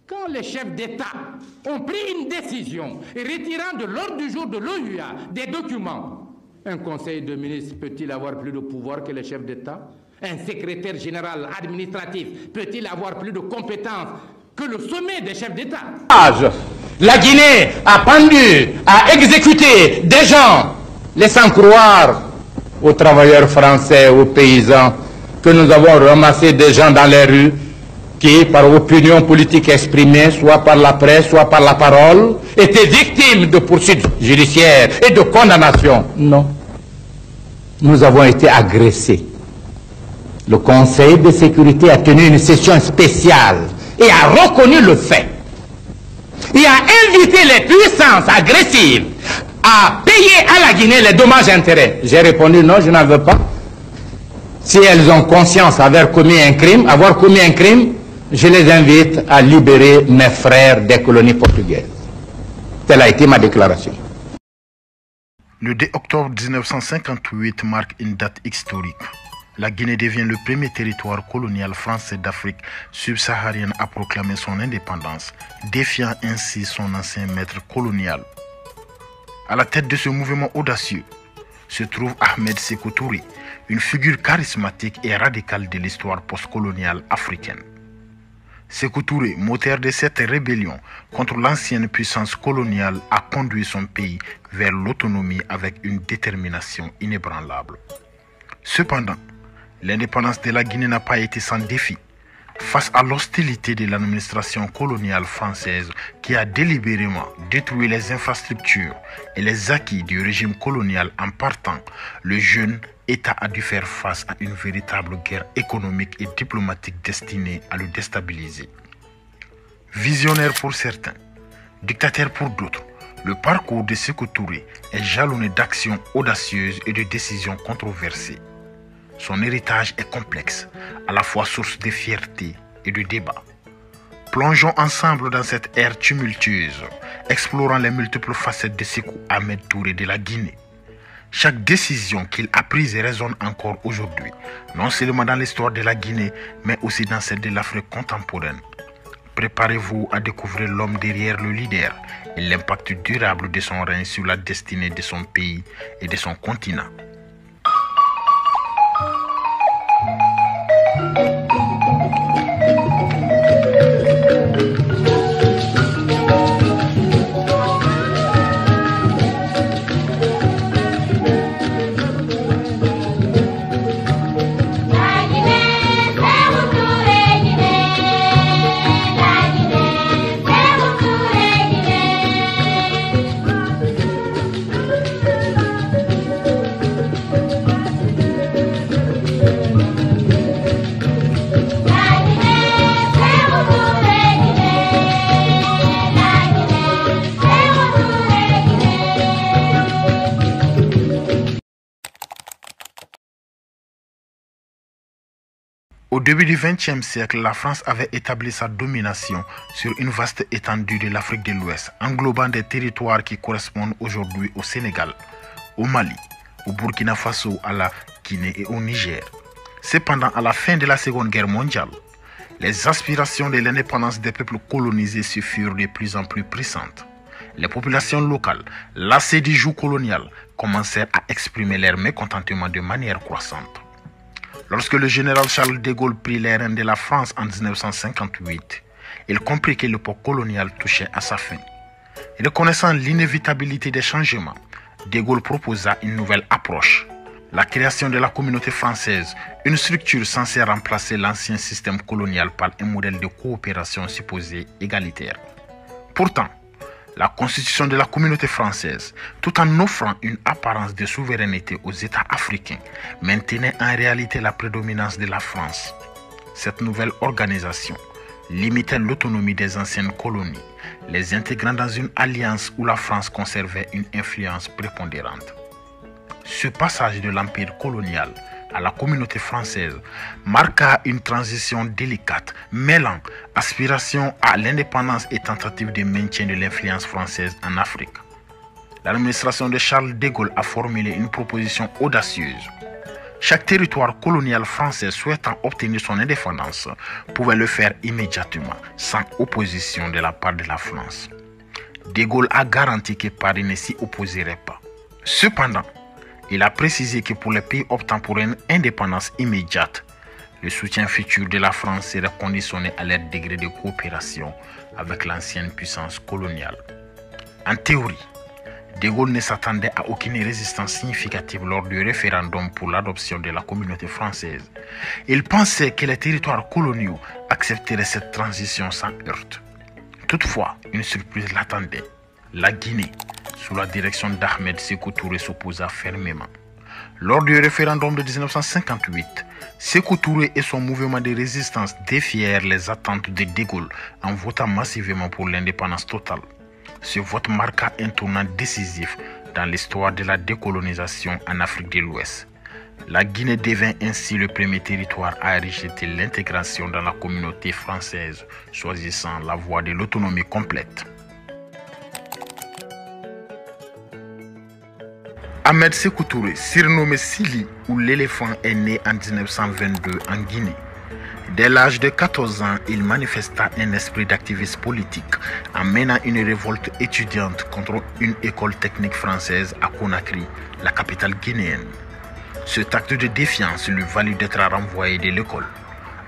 Quand les chefs d'État ont pris une décision retirant de l'ordre du jour de l'OUA des documents, un conseil de ministres peut-il avoir plus de pouvoir que les chefs d'État? Un secrétaire général administratif peut-il avoir plus de compétences que le sommet des chefs d'État? La Guinée a pendu, a exécuté des gens, laissant croire aux travailleurs français, aux paysans, que nous avons ramassé des gens dans les rues qui, par opinion politique exprimée, soit par la presse, soit par la parole, étaient victimes de poursuites judiciaires et de condamnations. Non. Nous avons été agressés. Le Conseil de sécurité a tenu une session spéciale et a reconnu le fait. Il a invité les puissances agressives à payer à la Guinée les dommages-intérêts. J'ai répondu non, je n'en veux pas. Si elles ont conscience d'avoir commis un crime, je les invite à libérer mes frères des colonies portugaises. Telle a été ma déclaration. Le 2 octobre 1958 marque une date historique. La Guinée devient le premier territoire colonial français d'Afrique subsaharienne à proclamer son indépendance, défiant ainsi son ancien maître colonial. À la tête de ce mouvement audacieux se trouve Ahmed Sékou Touré, une figure charismatique et radicale de l'histoire postcoloniale africaine. Sékou Touré, moteur de cette rébellion contre l'ancienne puissance coloniale, a conduit son pays vers l'autonomie avec une détermination inébranlable. Cependant, l'indépendance de la Guinée n'a pas été sans défi. Face à l'hostilité de l'administration coloniale française qui a délibérément détruit les infrastructures et les acquis du régime colonial en partant, le jeune État a dû faire face à une véritable guerre économique et diplomatique destinée à le déstabiliser. Visionnaire pour certains, dictateur pour d'autres, le parcours de Sékou Touré est jalonné d'actions audacieuses et de décisions controversées. Son héritage est complexe, à la fois source de fierté et de débat. Plongeons ensemble dans cette ère tumultueuse, explorant les multiples facettes de Sékou Ahmed Touré de la Guinée. Chaque décision qu'il a prise résonne encore aujourd'hui, non seulement dans l'histoire de la Guinée, mais aussi dans celle de l'Afrique contemporaine. Préparez-vous à découvrir l'homme derrière le leader et l'impact durable de son règne sur la destinée de son pays et de son continent. Au début du XXe siècle, la France avait établi sa domination sur une vaste étendue de l'Afrique de l'Ouest, englobant des territoires qui correspondent aujourd'hui au Sénégal, au Mali, au Burkina Faso, à la Guinée et au Niger. Cependant, à la fin de la Seconde Guerre mondiale, les aspirations de l'indépendance des peuples colonisés se furent de plus en plus pressantes. Les populations locales, lassées du joug colonial, commencèrent à exprimer leur mécontentement de manière croissante. Lorsque le général Charles de Gaulle prit les rênes de la France en 1958, il comprit que l'époque coloniale touchait à sa fin. Reconnaissant l'inévitabilité des changements, de Gaulle proposa une nouvelle approche, la création de la communauté française, une structure censée remplacer l'ancien système colonial par un modèle de coopération supposé égalitaire. Pourtant, la constitution de la communauté française, tout en offrant une apparence de souveraineté aux États africains, maintenait en réalité la prédominance de la France. Cette nouvelle organisation limitait l'autonomie des anciennes colonies, les intégrant dans une alliance où la France conservait une influence prépondérante. Ce passage de l'empire colonial à la communauté française marqua une transition délicate, mêlant aspiration à l'indépendance et tentative de maintien de l'influence française en Afrique. L'administration de Charles de Gaulle a formulé une proposition audacieuse, Chaque territoire colonial français souhaitant obtenir son indépendance pouvait le faire immédiatement, sans opposition de la part de la France. De Gaulle a garanti que Paris ne s'y opposerait pas. Cependant, il a précisé que pour les pays optant pour une indépendance immédiate, le soutien futur de la France serait conditionné à leur degré de coopération avec l'ancienne puissance coloniale. En théorie, De Gaulle ne s'attendait à aucune résistance significative lors du référendum pour l'adoption de la communauté française. Il pensait que les territoires coloniaux accepteraient cette transition sans heurte. Toutefois, une surprise l'attendait. La Guinée, sous la direction d'Ahmed Sékou Touré, s'opposa fermement. Lors du référendum de 1958, Sékou Touré et son mouvement de résistance défièrent les attentes de De Gaulle en votant massivement pour l'indépendance totale. Ce vote marqua un tournant décisif dans l'histoire de la décolonisation en Afrique de l'Ouest. La Guinée devint ainsi le premier territoire à rejeter l'intégration dans la communauté française, choisissant la voie de l'autonomie complète. Ahmed Sékou Touré, surnommé Sili ou l'éléphant, est né en 1922 en Guinée. Dès l'âge de 14 ans, il manifesta un esprit d'activisme politique en menant une révolte étudiante contre une école technique française à Conakry, la capitale guinéenne. Cet acte de défiance lui valut d'être renvoyé de l'école.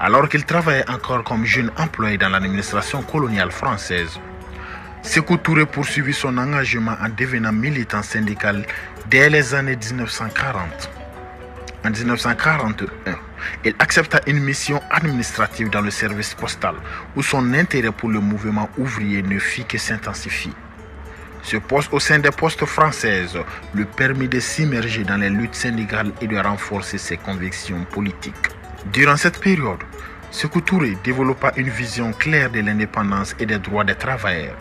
Alors qu'il travaillait encore comme jeune employé dans l'administration coloniale française, Sékou Touré poursuivit son engagement en devenant militant syndical dès les années 1940. En 1941, il accepta une mission administrative dans le service postal, où son intérêt pour le mouvement ouvrier ne fit que s'intensifier. Ce poste au sein des postes françaises lui permit de s'immerger dans les luttes syndicales et de renforcer ses convictions politiques. Durant cette période, Sékou Touré développa une vision claire de l'indépendance et des droits des travailleurs,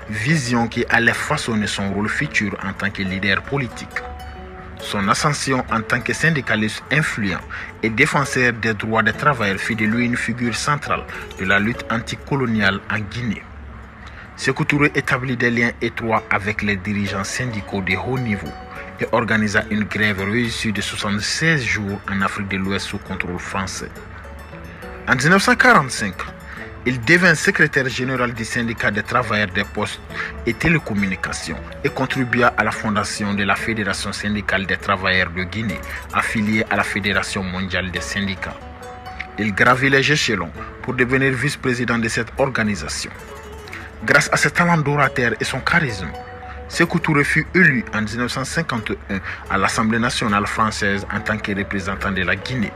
vision qui allait façonner son rôle futur en tant que leader politique. Son ascension en tant que syndicaliste influent et défenseur des droits des travailleurs fit de lui une figure centrale de la lutte anticoloniale en Guinée. Sékou Touré établit des liens étroits avec les dirigeants syndicaux de haut niveau et organisa une grève réussie de 76 jours en Afrique de l'Ouest sous contrôle français. En 1945, il devint secrétaire général du syndicat des travailleurs des postes et télécommunications et contribua à la fondation de la Fédération syndicale des travailleurs de Guinée, affiliée à la Fédération mondiale des syndicats. Il gravit les échelons pour devenir vice-président de cette organisation. Grâce à ses talents d'orateur et son charisme, Sékou Touré fut élu en 1951 à l'Assemblée nationale française en tant que représentant de la Guinée.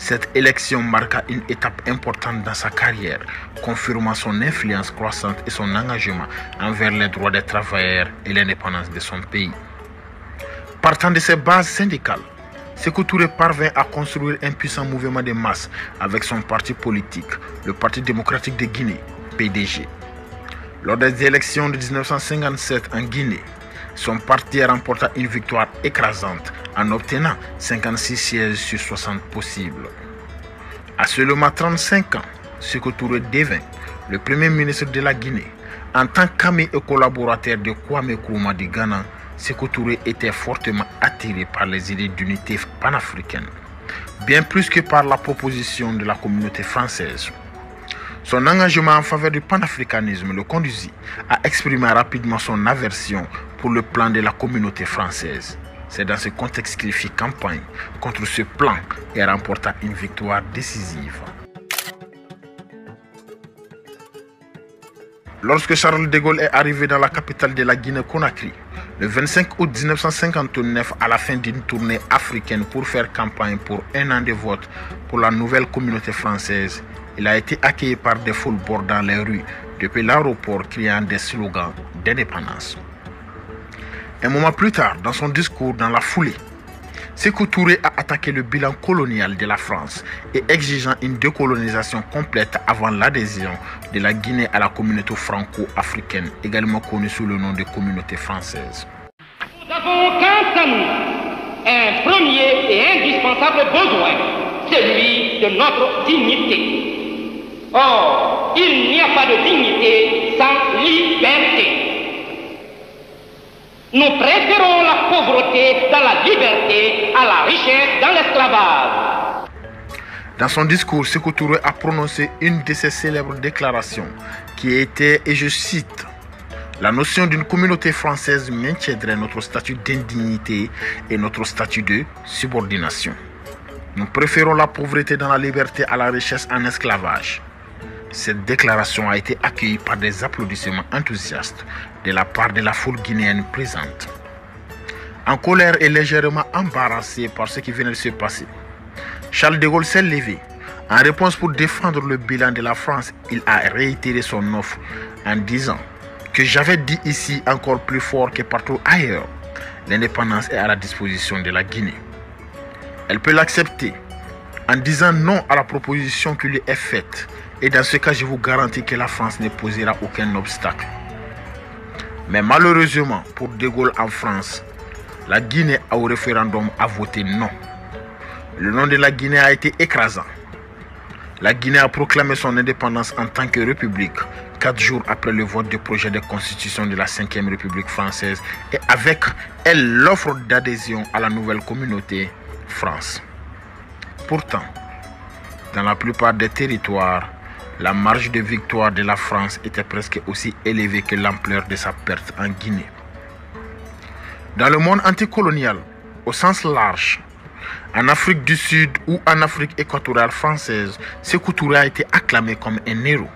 Cette élection marqua une étape importante dans sa carrière, confirmant son influence croissante et son engagement envers les droits des travailleurs et l'indépendance de son pays. Partant de ses bases syndicales, Sékou Touré parvint à construire un puissant mouvement de masse avec son parti politique, le Parti démocratique de Guinée, PDG. Lors des élections de 1957 en Guinée, son parti remporta une victoire écrasante en obtenant 56 sièges sur 60 possibles. À seulement 35 ans, Sékou Touré devint le premier ministre de la Guinée. En tant qu'ami et collaborateur de Kwame Nkrumah du Ghana, Sékou Touré était fortement attiré par les idées d'unité panafricaine, bien plus que par la proposition de la communauté française. Son engagement en faveur du panafricanisme le conduisit à exprimer rapidement son aversion pour le plan de la communauté française. C'est dans ce contexte qu'il fit campagne contre ce plan et remporta une victoire décisive. Lorsque Charles de Gaulle est arrivé dans la capitale de la Guinée-Conakry, le 25 août 1959, à la fin d'une tournée africaine pour faire campagne pour un an de vote pour la nouvelle communauté française, il a été accueilli par des foules bordant les rues depuis l'aéroport criant des slogans d'indépendance. Un moment plus tard, dans son discours dans la foulée, Sékou Touré a attaqué le bilan colonial de la France et exigeant une décolonisation complète avant l'adhésion de la Guinée à la communauté franco-africaine, également connue sous le nom de communauté française. Nous avons quant à nous un premier et indispensable besoin, celui de notre dignité. Or, il n'y a pas de dignité sans liberté. Nous préférons la pauvreté dans la liberté à la richesse dans l'esclavage. Dans son discours, Sékou Touré a prononcé une de ses célèbres déclarations qui était, et je cite, « La notion d'une communauté française maintiendrait notre statut d'indignité et notre statut de subordination. Nous préférons la pauvreté dans la liberté à la richesse en esclavage. » Cette déclaration a été accueillie par des applaudissements enthousiastes de la part de la foule guinéenne présente. En colère et légèrement embarrassé par ce qui venait de se passer, Charles de Gaulle s'est levé. En réponse pour défendre le bilan de la France, il a réitéré son offre en disant que j'avais dit ici encore plus fort que partout ailleurs, l'indépendance est à la disposition de la Guinée. Elle peut l'accepter en disant non à la proposition qui lui est faite. Et dans ce cas, je vous garantis que la France ne posera aucun obstacle. Mais malheureusement, pour De Gaulle en France, la Guinée au référendum a voté non. Le nom de la Guinée a été écrasant. La Guinée a proclamé son indépendance en tant que république 4 jours après le vote du projet de constitution de la 5e République française et avec elle l'offre d'adhésion à la nouvelle communauté France. Pourtant, dans la plupart des territoires, la marge de victoire de la France était presque aussi élevée que l'ampleur de sa perte en Guinée. Dans le monde anticolonial, au sens large, en Afrique du Sud ou en Afrique équatoriale française, Sékou Touré a été acclamé comme un héros.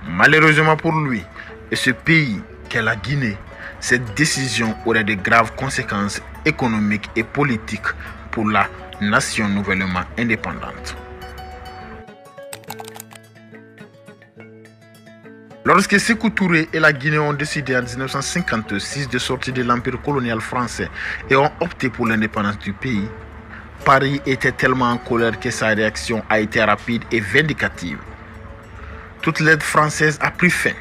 Malheureusement pour lui et ce pays qu'est la Guinée, cette décision aurait de graves conséquences économiques et politiques pour la nation nouvellement indépendante. Lorsque Sékou Touré et la Guinée ont décidé en 1956 de sortir de l'empire colonial français et ont opté pour l'indépendance du pays, Paris était tellement en colère que sa réaction a été rapide et vindicative. Toute l'aide française a pris fin.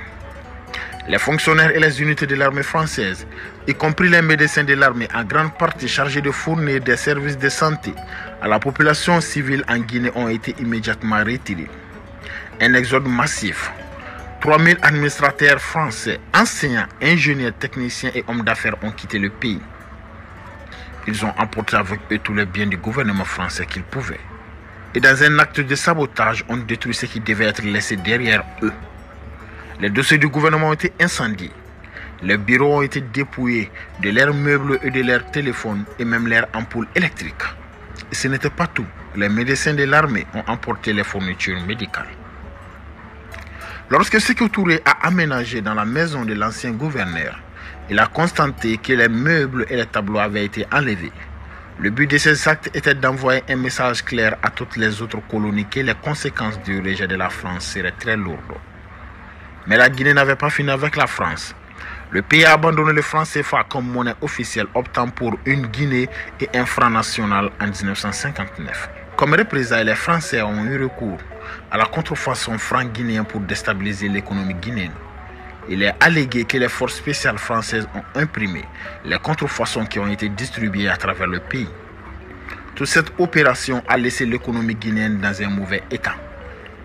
Les fonctionnaires et les unités de l'armée française, y compris les médecins de l'armée en grande partie chargés de fournir des services de santé à la population civile en Guinée, ont été immédiatement retirés. Un exode massif. 3000 administrateurs français, enseignants, ingénieurs, techniciens et hommes d'affaires ont quitté le pays. Ils ont emporté avec eux tous les biens du gouvernement français qu'ils pouvaient. Et dans un acte de sabotage, ont détruit ce qui devait être laissé derrière eux. Les dossiers du gouvernement ont été incendiés. Les bureaux ont été dépouillés de leurs meubles et de leurs téléphones et même leurs ampoules électriques. Et ce n'était pas tout. Les médecins de l'armée ont emporté les fournitures médicales. Lorsque Sékou Touré a aménagé dans la maison de l'ancien gouverneur, il a constaté que les meubles et les tableaux avaient été enlevés. Le but de ces actes était d'envoyer un message clair à toutes les autres colonies que les conséquences du rejet de la France seraient très lourdes. Mais la Guinée n'avait pas fini avec la France. Le pays a abandonné le franc CFA comme monnaie officielle, optant pour une Guinée et un franc national en 1959. Comme représailles, les Français ont eu recours à la contrefaçon franc guinéen pour déstabiliser l'économie guinéenne. Il est allégué que les forces spéciales françaises ont imprimé les contrefaçons qui ont été distribuées à travers le pays. Toute cette opération a laissé l'économie guinéenne dans un mauvais état.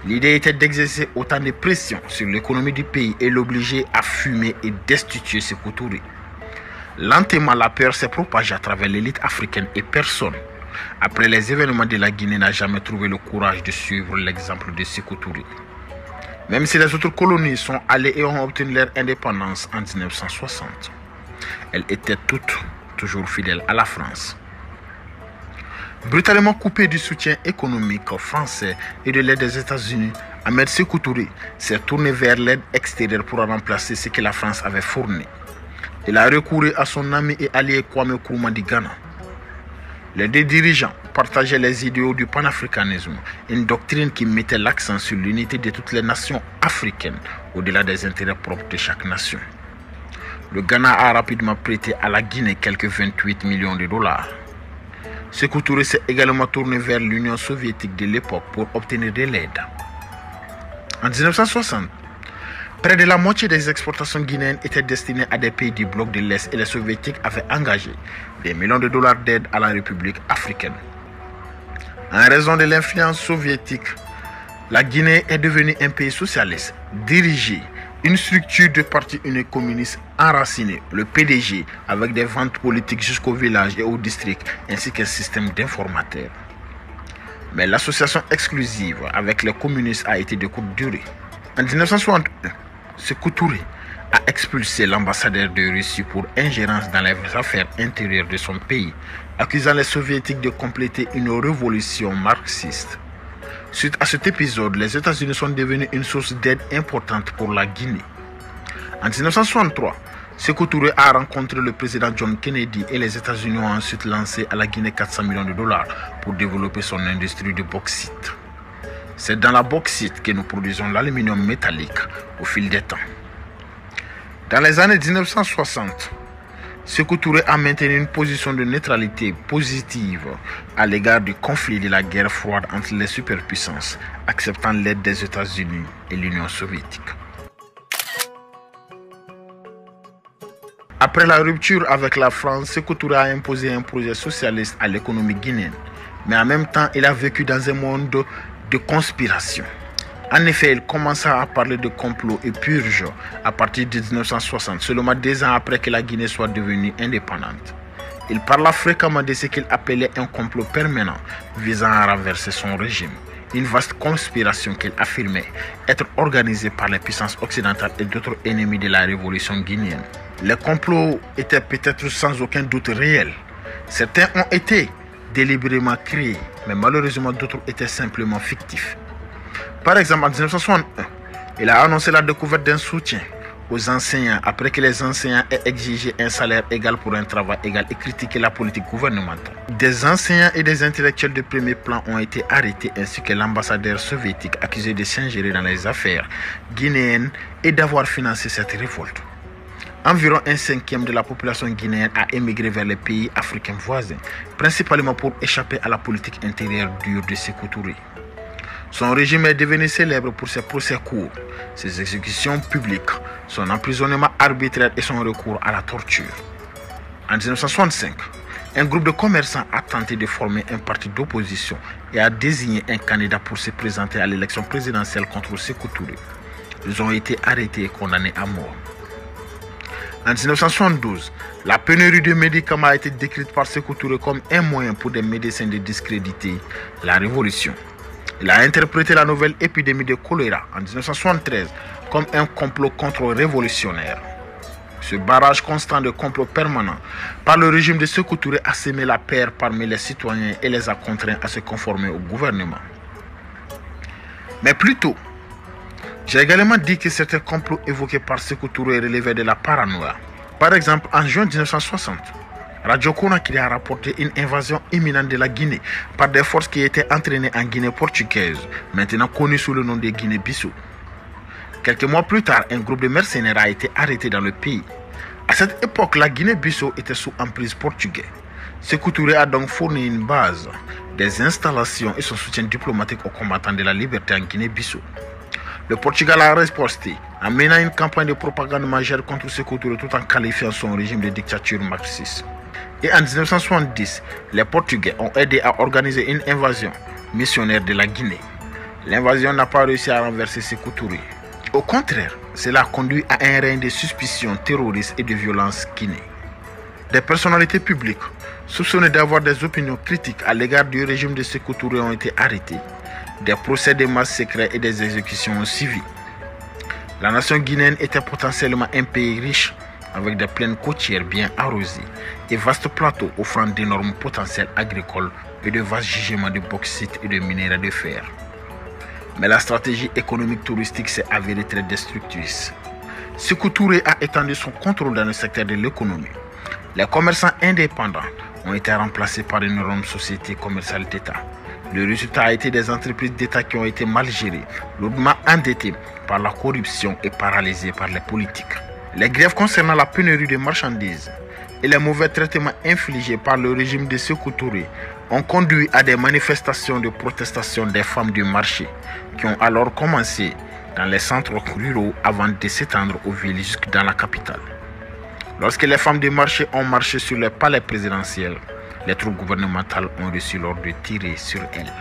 L'idée était d'exercer autant de pression sur l'économie du pays et l'obliger à fumer et destituer Sékou Touré. Lentement, la peur s'est propagée à travers l'élite africaine et personne, après les événements de la Guinée, n'a jamais trouvé le courage de suivre l'exemple de Sékou Touré. Même si les autres colonies sont allées et ont obtenu leur indépendance en 1960, elles étaient toutes toujours fidèles à la France. Brutalement coupé du soutien économique français et de l'aide des États-Unis, Ahmed Sékou Touré s'est tourné vers l'aide extérieure pour remplacer ce que la France avait fourni. Il a recouru à son ami et allié Kwame Nkrumah du Ghana. Les deux dirigeants partageaient les idéaux du panafricanisme, une doctrine qui mettait l'accent sur l'unité de toutes les nations africaines, au-delà des intérêts propres de chaque nation. Le Ghana a rapidement prêté à la Guinée quelques 28 millions de dollars. Sékou Touré s'est également tourné vers l'Union soviétique de l'époque pour obtenir de l'aide. En 1960, près de la moitié des exportations guinéennes étaient destinées à des pays du bloc de l'Est et les soviétiques avaient engagé des millions de dollars d'aide à la République africaine. En raison de l'influence soviétique, la Guinée est devenue un pays socialiste, dirigé Une structure de parti unique communiste enracinée, le PDG, avec des ventes politiques jusqu'au village et au district, ainsi qu'un système d'informateurs. Mais l'association exclusive avec les communistes a été de courte durée. En 1961, Sékou Touré a expulsé l'ambassadeur de Russie pour ingérence dans les affaires intérieures de son pays, accusant les soviétiques de compléter une révolution marxiste. Suite à cet épisode, les États-Unis sont devenus une source d'aide importante pour la Guinée. En 1963, Sékou Touré a rencontré le président John Kennedy et les États-Unis ont ensuite lancé à la Guinée 400 millions de dollars pour développer son industrie de bauxite. C'est dans la bauxite que nous produisons l'aluminium métallique au fil des temps. Dans les années 1960, Sékou Touré a maintenu une position de neutralité positive à l'égard du conflit de la guerre froide entre les superpuissances, acceptant l'aide des États-Unis et l'Union soviétique. Après la rupture avec la France, Sékou Touré a imposé un projet socialiste à l'économie guinéenne, mais en même temps, il a vécu dans un monde de conspiration. En effet, il commença à parler de complot et purge à partir de 1960, seulement 2 ans après que la Guinée soit devenue indépendante. Il parla fréquemment de ce qu'il appelait un complot permanent visant à renverser son régime, une vaste conspiration qu'il affirmait être organisée par les puissances occidentales et d'autres ennemis de la révolution guinéenne. Les complots étaient peut-être sans aucun doute réels. Certains ont été délibérément créés, mais malheureusement d'autres étaient simplement fictifs. Par exemple, en 1961, il a annoncé la découverte d'un soutien aux enseignants après que les enseignants aient exigé un salaire égal pour un travail égal et critiqué la politique gouvernementale. Des enseignants et des intellectuels de premier plan ont été arrêtés ainsi que l'ambassadeur soviétique accusé de s'ingérer dans les affaires guinéennes et d'avoir financé cette révolte. Environ 1/5 de la population guinéenne a émigré vers les pays africains voisins, principalement pour échapper à la politique intérieure dure de Sékou Touré. Son régime est devenu célèbre pour ses procès courts, ses exécutions publiques, son emprisonnement arbitraire et son recours à la torture. En 1965, un groupe de commerçants a tenté de former un parti d'opposition et a désigné un candidat pour se présenter à l'élection présidentielle contre Sékou Touré. Ils ont été arrêtés et condamnés à mort. En 1972, la pénurie de médicaments a été décrite par Sékou Touré comme un moyen pour des médecins de discréditer la révolution. Il a interprété la nouvelle épidémie de choléra en 1973 comme un complot contre-révolutionnaire. Ce barrage constant de complots permanents par le régime de Sékou Touré a semé la peur parmi les citoyens et les a contraints à se conformer au gouvernement. Mais plus tôt, j'ai également dit que certains complots évoqués par Sékou Touré relevaient de la paranoïa. Par exemple, en juin 1960, Radio Conakry a rapporté une invasion imminente de la Guinée par des forces qui étaient entraînées en Guinée portugaise, maintenant connues sous le nom de Guinée-Bissau. Quelques mois plus tard, un groupe de mercenaires a été arrêté dans le pays. À cette époque, la Guinée-Bissau était sous emprise portugaise. Sékou Touré a donc fourni une base, des installations et son soutien diplomatique aux combattants de la liberté en Guinée-Bissau. Le Portugal a riposté en menant une campagne de propagande majeure contre Sékou Touré tout en qualifiant son régime de dictature marxiste. Et en 1970, les Portugais ont aidé à organiser une invasion missionnaire de la Guinée. L'invasion n'a pas réussi à renverser Sékou Touré. Au contraire, cela a conduit à un règne de suspicion terroriste et de violence guinéenne. Des personnalités publiques soupçonnées d'avoir des opinions critiques à l'égard du régime de Sékou Touré ont été arrêtées. Des procès de masse secrets et des exécutions civiles. La nation guinéenne était potentiellement un pays riche avec des plaines côtières bien arrosées et vastes plateaux offrant d'énormes potentiels agricoles et de vastes gisements de bauxite et de minerais de fer. Mais la stratégie économique touristique s'est avérée très destructrice. Sékou Touré a étendu son contrôle dans le secteur de l'économie. Les commerçants indépendants ont été remplacés par une énorme société commerciale d'État. Le résultat a été des entreprises d'État qui ont été mal gérées, lourdement endettées par la corruption et paralysées par les politiques. Les grèves concernant la pénurie de marchandises et les mauvais traitements infligés par le régime de Sékou Touré ont conduit à des manifestations de protestation des femmes du marché qui ont alors commencé dans les centres ruraux avant de s'étendre aux villes jusque dans la capitale. Lorsque les femmes du marché ont marché sur le palais présidentiel, les troupes gouvernementales ont reçu l'ordre de tirer sur elles.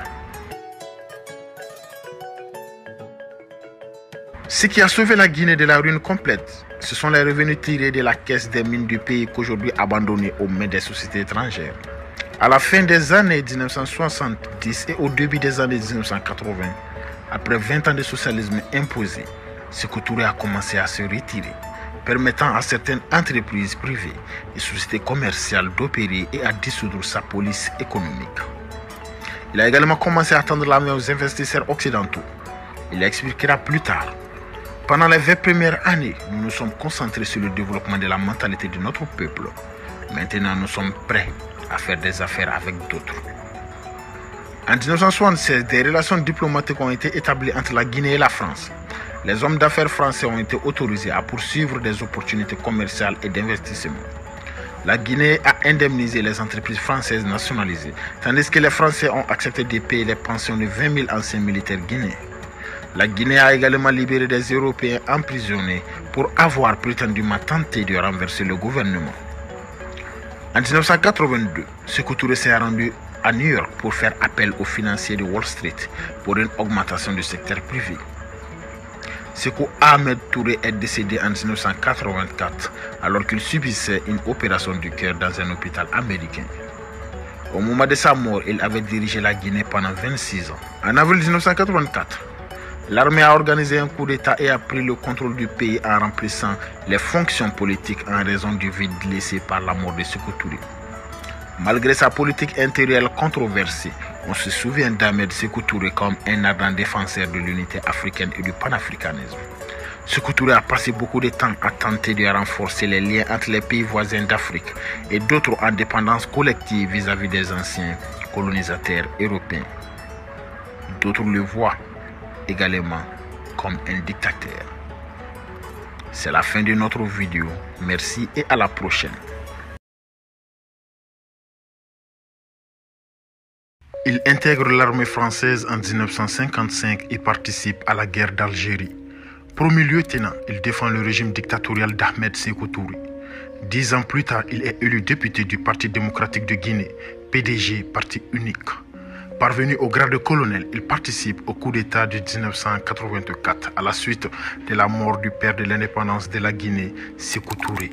Ce qui a sauvé la Guinée de la ruine complète, ce sont les revenus tirés de la caisse des mines du pays qu'aujourd'hui abandonné aux mains des sociétés étrangères. À la fin des années 1970 et au début des années 1980, après 20 ans de socialisme imposé, Sékou Touré a commencé à se retirer, permettant à certaines entreprises privées et sociétés commerciales d'opérer et à dissoudre sa police économique. Il a également commencé à tendre la main aux investisseurs occidentaux. Il expliquera plus tard. Pendant les 20 premières années, nous nous sommes concentrés sur le développement de la mentalité de notre peuple. Maintenant, nous sommes prêts à faire des affaires avec d'autres. En 1976, des relations diplomatiques ont été établies entre la Guinée et la France. Les hommes d'affaires français ont été autorisés à poursuivre des opportunités commerciales et d'investissement. La Guinée a indemnisé les entreprises françaises nationalisées, tandis que les Français ont accepté de payer les pensions de 20 000 anciens militaires guinéens. La Guinée a également libéré des Européens emprisonnés pour avoir prétendument tenté de renverser le gouvernement. En 1982, Sékou Touré s'est rendu à New York pour faire appel aux financiers de Wall Street pour une augmentation du secteur privé. Sékou Ahmed Touré est décédé en 1984 alors qu'il subissait une opération du cœur dans un hôpital américain. Au moment de sa mort, il avait dirigé la Guinée pendant 26 ans. En avril 1984, l'armée a organisé un coup d'État et a pris le contrôle du pays en remplissant les fonctions politiques en raison du vide laissé par la mort de Sékou Touré. Malgré sa politique intérieure controversée, on se souvient d'Ahmed Sékou Touré comme un ardent défenseur de l'unité africaine et du panafricanisme. Sékou Touré a passé beaucoup de temps à tenter de renforcer les liens entre les pays voisins d'Afrique et d'autres en dépendance collective vis-à-vis des anciens colonisateurs européens. D'autres le voient également comme un dictateur. C'est la fin de notre vidéo. Merci et à la prochaine. Il intègre l'armée française en 1955 et participe à la guerre d'Algérie. Promu lieutenant, il défend le régime dictatorial d'Ahmed Sékou Touré. 10 ans plus tard, il est élu député du Parti démocratique de Guinée, PDG, parti unique. Parvenu au grade de colonel, il participe au coup d'État de 1984 à la suite de la mort du père de l'indépendance de la Guinée, Sékou Touré.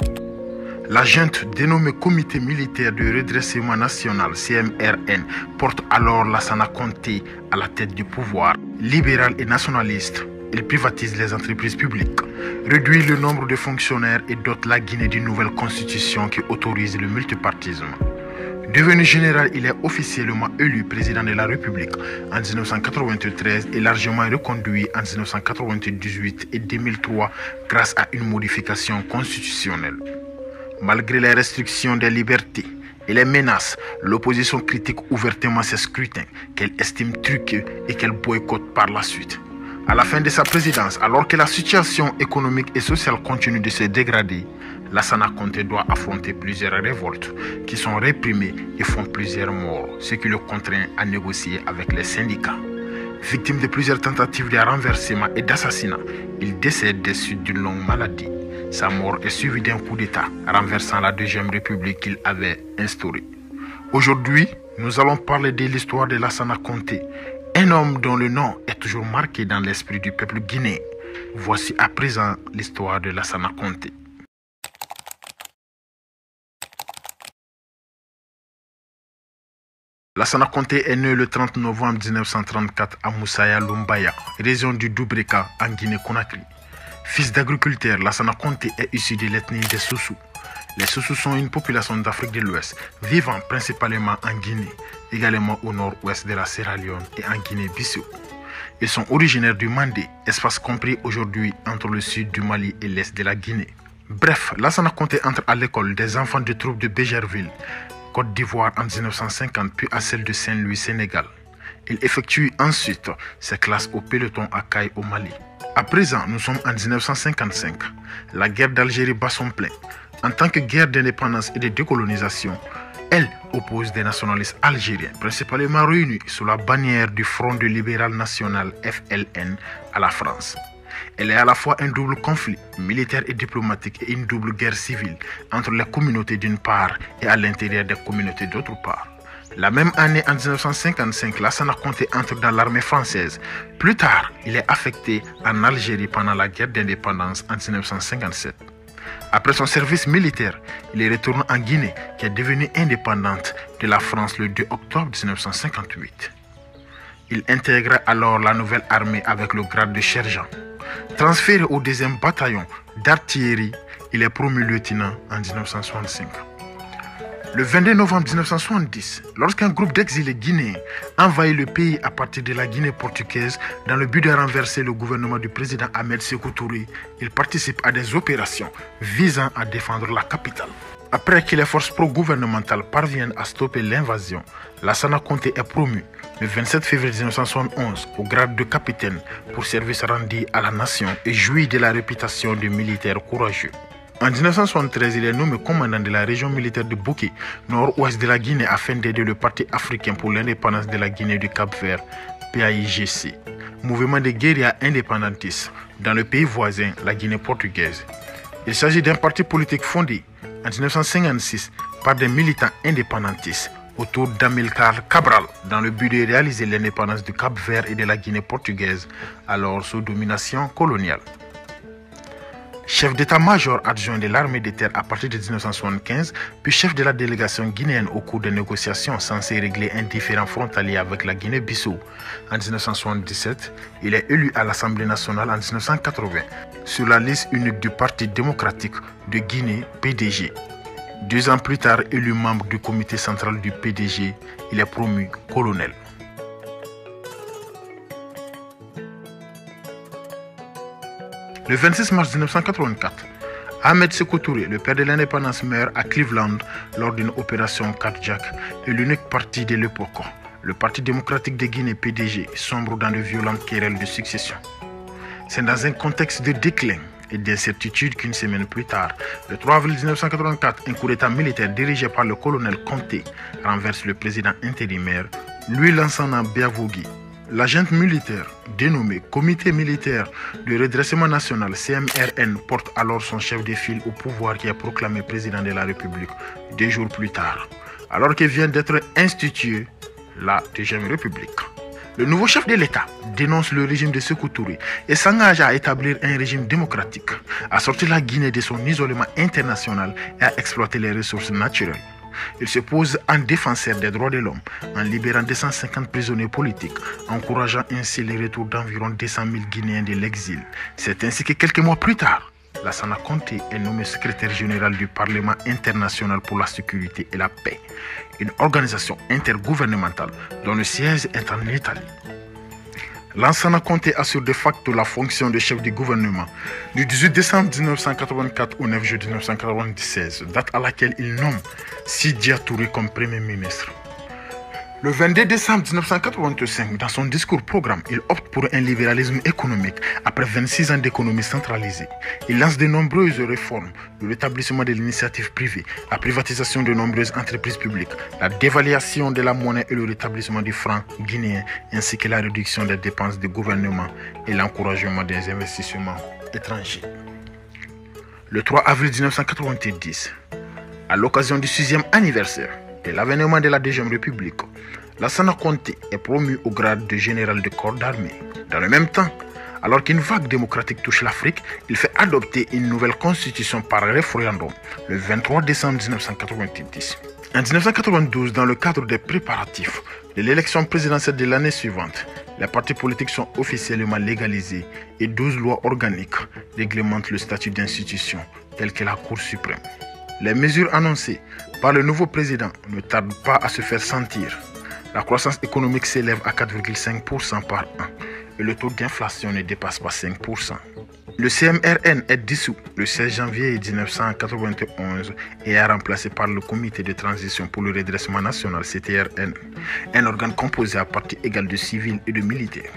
La junte dénommée Comité militaire de redressement national, CMRN, porte alors Lassana Conté à la tête du pouvoir. Libéral et nationaliste, il privatise les entreprises publiques, réduit le nombre de fonctionnaires et dote la Guinée d'une nouvelle constitution qui autorise le multipartisme. Devenu général, il est officiellement élu président de la République en 1993 et largement reconduit en 1998 et 2003 grâce à une modification constitutionnelle. Malgré les restrictions des libertés et les menaces, l'opposition critique ouvertement ces scrutins qu'elle estime truqués et qu'elle boycotte par la suite. À la fin de sa présidence, alors que la situation économique et sociale continue de se dégrader, Lassana Conté doit affronter plusieurs révoltes qui sont réprimées et font plusieurs morts, ce qui le contraint à négocier avec les syndicats. Victime de plusieurs tentatives de renversement et d'assassinat, il décède des suites d'une longue maladie. Sa mort est suivie d'un coup d'État renversant la Deuxième République qu'il avait instaurée. Aujourd'hui, nous allons parler de l'histoire de Lassana Conté, un homme dont le nom est toujours marqué dans l'esprit du peuple guinéen. Voici à présent l'histoire de Lassana Conté. Lassana Conté est né le 30 novembre 1934 à Moussaya Lumbaya, région du Doubreka en Guinée-Conakry. Fils d'agriculteur, Lassana Conté est issu de l'ethnie des Soussous. Les Soussous sont une population d'Afrique de l'Ouest, vivant principalement en Guinée, également au nord-ouest de la Sierra Leone et en Guinée-Bissau. Ils sont originaires du Mandé, espace compris aujourd'hui entre le sud du Mali et l'est de la Guinée. Bref, Lassana Conté entre à l'école des enfants de troupes de Bégerville, Côte d'Ivoire en 1950, puis à celle de Saint-Louis, Sénégal. Il effectue ensuite ses classes au peloton à Caille au Mali. À présent, nous sommes en 1955. La guerre d'Algérie bat son plein. En tant que guerre d'indépendance et de décolonisation, elle oppose des nationalistes algériens, principalement réunis sous la bannière du Front de Libéral National FLN à la France. Elle est à la fois un double conflit, militaire et diplomatique, et une double guerre civile entre les communautés d'une part et à l'intérieur des communautés d'autre part. La même année, en 1955, Lassana Conté entre dans l'armée française. Plus tard, il est affecté en Algérie pendant la guerre d'indépendance en 1957. Après son service militaire, il est retourné en Guinée, qui est devenue indépendante de la France le 2 octobre 1958. Il intègre alors la nouvelle armée avec le grade de sergent. Transféré au 2e bataillon d'artillerie, il est promu lieutenant en 1965. Le 22 novembre 1970, lorsqu'un groupe d'exilés guinéens envahit le pays à partir de la Guinée portugaise dans le but de renverser le gouvernement du président Ahmed Sékou Touré, il participe à des opérations visant à défendre la capitale. Après que les forces pro-gouvernementales parviennent à stopper l'invasion, Lassana Conté est promu le 27 février 1971 au grade de capitaine pour service rendu à la nation et jouit de la réputation de militaire courageux. En 1973, il est nommé commandant de la région militaire de Bouké, nord-ouest de la Guinée, afin d'aider le Parti africain pour l'indépendance de la Guinée du Cap-Vert, PAIGC, mouvement de guérilla indépendantistes dans le pays voisin, la Guinée portugaise. Il s'agit d'un parti politique fondé en 1956 par des militants indépendantistes autour d'Amilcar Cabral dans le but de réaliser l'indépendance du Cap-Vert et de la Guinée portugaise, alors sous domination coloniale. Chef d'état-major adjoint de l'armée de terre à partir de 1975, puis chef de la délégation guinéenne au cours des négociations censées régler un différend frontalier avec la Guinée-Bissau. En 1977, il est élu à l'Assemblée nationale en 1980 sur la liste unique du Parti démocratique de Guinée, PDG. 2 ans plus tard, élu membre du comité central du PDG, il est promu colonel. Le 26 mars 1984, Ahmed Sékou Touré, le père de l'indépendance, meurt à Cleveland lors d'une opération cardiaque et l'unique parti de l'époque, le Parti démocratique de Guinée PDG, sombre dans de violentes querelles de succession. C'est dans un contexte de déclin et d'incertitude qu'une semaine plus tard, le 3 avril 1984, un coup d'état militaire dirigé par le colonel Conté renverse le président intérimaire, Louis Lansana Biavogui. L'agent militaire, dénommé Comité militaire de redressement national CMRN, porte alors son chef de file au pouvoir qui est proclamé président de la République 2 jours plus tard, alors qu'il vient d'être institué la Deuxième République. Le nouveau chef de l'État dénonce le régime de Sékou Touré et s'engage à établir un régime démocratique, à sortir la Guinée de son isolement international et à exploiter les ressources naturelles. Il se pose en défenseur des droits de l'homme, en libérant 250 prisonniers politiques, encourageant ainsi le retour d'environ 200 000 Guinéens de l'exil. C'est ainsi que quelques mois plus tard, Lassana Conté est nommé secrétaire général du Parlement international pour la sécurité et la paix, une organisation intergouvernementale dont le siège est en Italie. Lansana Conté assure de facto la fonction de chef du gouvernement du 18 décembre 1984 au 9 juillet 1996, date à laquelle il nomme Sidya Touré comme Premier ministre. Le 22 décembre 1985, dans son discours programme, il opte pour un libéralisme économique après 26 ans d'économie centralisée. Il lance de nombreuses réformes, le rétablissement de l'initiative privée, la privatisation de nombreuses entreprises publiques, la dévaluation de la monnaie et le rétablissement du franc guinéen, ainsi que la réduction des dépenses de gouvernement et l'encouragement des investissements étrangers. Le 3 avril 1990, à l'occasion du 6e anniversaire de l'avènement de la Deuxième République, Lassana Conté est promu au grade de général de corps d'armée. Dans le même temps, alors qu'une vague démocratique touche l'Afrique, il fait adopter une nouvelle constitution par référendum le 23 décembre 1990. En 1992, dans le cadre des préparatifs de l'élection présidentielle de l'année suivante, les partis politiques sont officiellement légalisés et 12 lois organiques réglementent le statut d'institution, telles que la Cour suprême. Les mesures annoncées par le nouveau président ne tardent pas à se faire sentir. La croissance économique s'élève à 4,5% par an et le taux d'inflation ne dépasse pas 5%. Le CMRN est dissous le 16 janvier 1991 et est remplacé par le Comité de transition pour le redressement national CTRN, un organe composé à partie égale de civils et de militaires.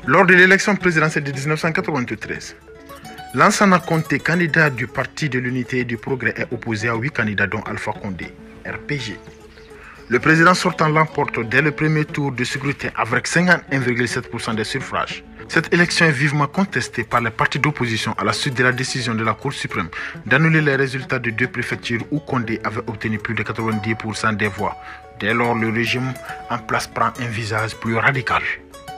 Lors de l'élection présidentielle de 1993, Lansana Conté, candidat du Parti de l'Unité et du Progrès, est opposé à 8 candidats dont Alpha Condé, RPG. Le président sortant l'emporte dès le premier tour de scrutin avec 51,7% des suffrages. Cette élection est vivement contestée par les partis d'opposition à la suite de la décision de la Cour suprême d'annuler les résultats de 2 préfectures où Condé avait obtenu plus de 90% des voix. Dès lors, le régime en place prend un visage plus radical.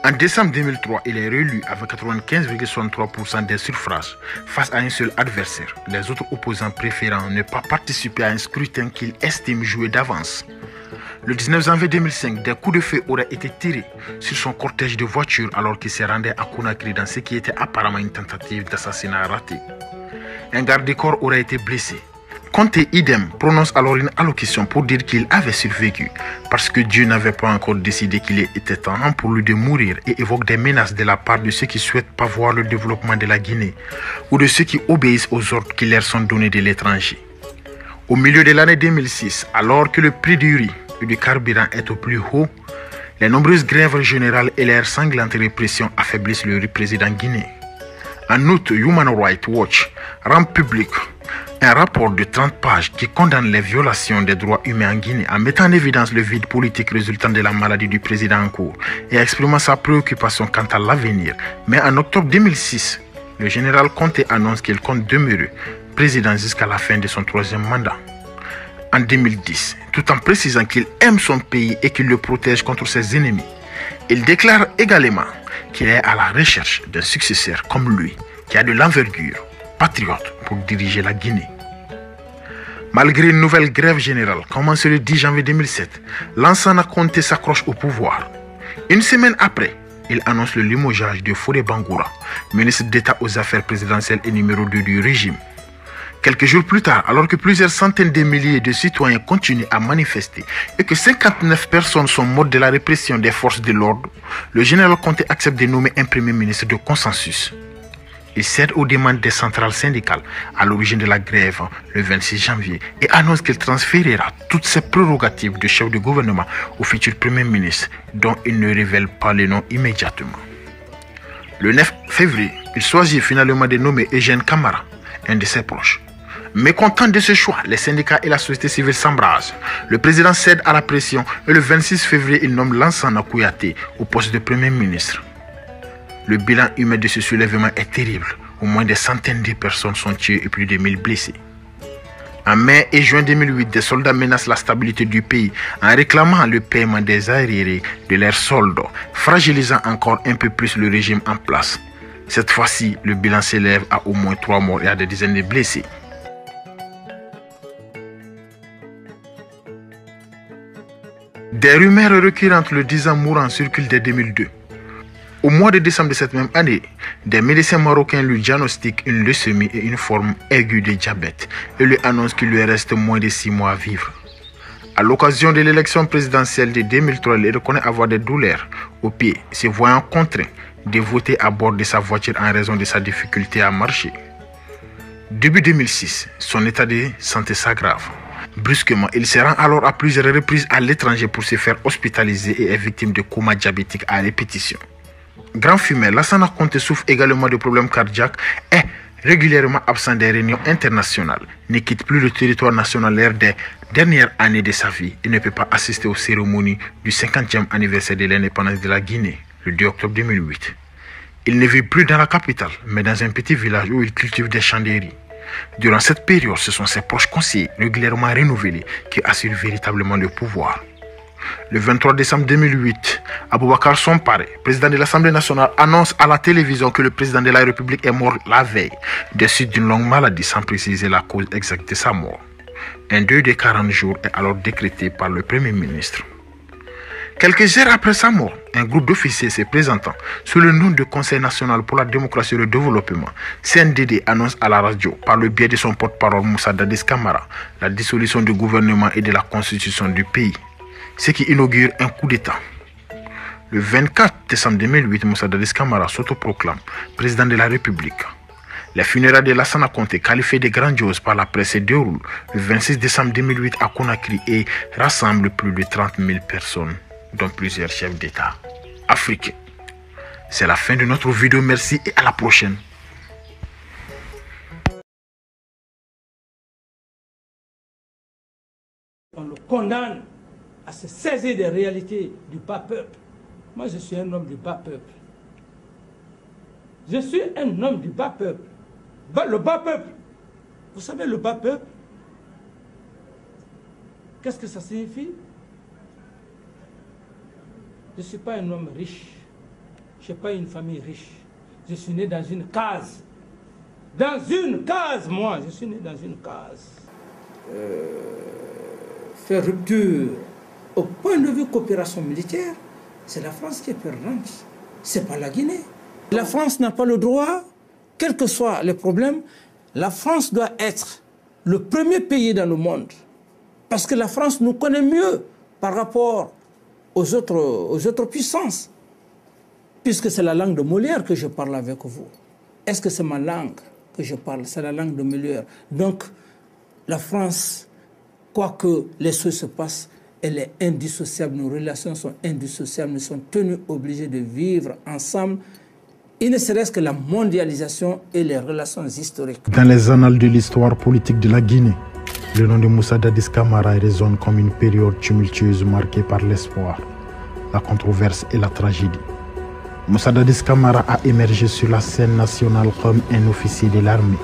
En décembre 2003, il est réélu avec 95,63% des suffrages face à un seul adversaire, les autres opposants préférant ne pas participer à un scrutin qu'ils estiment joué d'avance. Le 19 janvier 2005, des coups de feu auraient été tirés sur son cortège de voitures alors qu'il se rendait à Conakry dans ce qui était apparemment une tentative d'assassinat ratée. Un garde-corps aurait été blessé. Conté idem prononce alors une allocution pour dire qu'il avait survécu parce que Dieu n'avait pas encore décidé qu'il était temps pour lui de mourir et évoque des menaces de la part de ceux qui souhaitent pas voir le développement de la Guinée ou de ceux qui obéissent aux ordres qui leur sont donnés de l'étranger. Au milieu de l'année 2006, alors que le prix du riz et du carburant est au plus haut, les nombreuses grèves générales et leur sanglante répression affaiblissent le président guinéen. En août, Human Rights Watch rend public un rapport de 30 pages qui condamne les violations des droits humains en Guinée en mettant en évidence le vide politique résultant de la maladie du président en cours et exprimant sa préoccupation quant à l'avenir. Mais en octobre 2006, le général Conté annonce qu'il compte demeurer président jusqu'à la fin de son 3e mandat. En 2010, tout en précisant qu'il aime son pays et qu'il le protège contre ses ennemis, il déclare également qu'il est à la recherche d'un successeur comme lui, qui a de l'envergure, patriote, pour diriger la Guinée. Malgré une nouvelle grève générale commencée le 10 janvier 2007, Lansana Conté s'accroche au pouvoir. Une semaine après, il annonce le limogeage de Fodé Bangoura, ministre d'État aux affaires présidentielles et numéro 2 du régime. Quelques jours plus tard, alors que plusieurs centaines de milliers de citoyens continuent à manifester et que 59 personnes sont mortes de la répression des forces de l'ordre, le général Conté accepte de nommer un premier ministre de consensus. Il cède aux demandes des centrales syndicales à l'origine de la grève le 26 janvier et annonce qu'il transférera toutes ses prérogatives de chef de gouvernement au futur premier ministre, dont il ne révèle pas le nom immédiatement. Le 9 février, il choisit finalement de nommer Eugène Camara, un de ses proches. Mécontent de ce choix, les syndicats et la société civile s'embrasent. Le président cède à la pression et le 26 février, il nomme Lansana Kouyaté au poste de premier ministre. Le bilan humain de ce soulèvement est terrible. Au moins des centaines de personnes sont tuées et plus de 1000 blessés. En mai et juin 2008, des soldats menacent la stabilité du pays en réclamant le paiement des arriérés de leurs soldes, fragilisant encore un peu plus le régime en place. Cette fois-ci, le bilan s'élève à au moins 3 morts et à des dizaines de blessés. Des rumeurs récurrentes le disant mourant circulent dès 2002. Au mois de décembre de cette même année, des médecins marocains lui diagnostiquent une leucémie et une forme aiguë de diabète et lui annoncent qu'il lui reste moins de 6 mois à vivre. À l'occasion de l'élection présidentielle de 2003, il reconnaît avoir des douleurs aux pieds, se voyant contraint de voter à bord de sa voiture en raison de sa difficulté à marcher. Début 2006, son état de santé s'aggrave. Brusquement, il se rend alors à plusieurs reprises à l'étranger pour se faire hospitaliser et est victime de coma diabétique à répétition. Grand fumeur, Lansana Conté souffre également de problèmes cardiaques et régulièrement absent des réunions internationales, ne quitte plus le territoire national lors des dernières années de sa vie et ne peut pas assister aux cérémonies du 50e anniversaire de l'indépendance de la Guinée, le 2 octobre 2008. Il ne vit plus dans la capitale, mais dans un petit village où il cultive des champs de riz. Durant cette période, ce sont ses proches conseillers, régulièrement renouvelés, qui assurent véritablement le pouvoir. Le 23 décembre 2008, Aboubacar Sompare, président de l'Assemblée nationale, annonce à la télévision que le président de la République est mort la veille, des suites d'une longue maladie sans préciser la cause exacte de sa mort. Un deuil de 40 jours est alors décrété par le Premier ministre. Quelques heures après sa mort, un groupe d'officiers se présentant sous le nom de Conseil national pour la démocratie et le développement, CNDD, annonce à la radio, par le biais de son porte-parole Moussa Dadis Camara, la dissolution du gouvernement et de la constitution du pays, ce qui inaugure un coup d'État. Le 24 décembre 2008, Moussa Dadis Camara s'autoproclame président de la République. Les funérailles de Lansana Conté, qualifiées de grandioses par la presse, se déroulent le 26 décembre 2008 à Conakry et rassemblent plus de 30 000 personnes, dont plusieurs chefs d'État africains. C'est la fin de notre vidéo. Merci et à la prochaine. On le condamne à se saisir des réalités du bas peuple. Moi, je suis un homme du bas peuple. Je suis un homme du bas peuple. Le bas peuple. Vous savez, le bas peuple, qu'est-ce que ça signifie? Je ne suis pas un homme riche. Je n'ai pas une famille riche. Je suis né dans une case. Dans une case, moi. Je suis né dans une case. Faire rupture au point de vue coopération militaire, c'est la France qui est perdante. Ce n'est pas la Guinée. La France n'a pas le droit, quels que soient les problèmes, la France doit être le premier pays dans le monde. Parce que la France nous connaît mieux par rapport aux autres puissances. Puisque c'est la langue de Molière que je parle avec vous. Est-ce que c'est ma langue que je parle? C'est la langue de Molière. Donc, la France, quoi que les choses se passent, elle est indissociable. Nos relations sont indissociables. Nous sommes tenus obligés de vivre ensemble. Il ne serait-ce que la mondialisation et les relations historiques. Dans les annales de l'histoire politique de la Guinée, le nom de Moussa Dadis Camara résonne comme une période tumultueuse marquée par l'espoir, la controverse et la tragédie. Moussa Dadis Camara a émergé sur la scène nationale comme un officier de l'armée,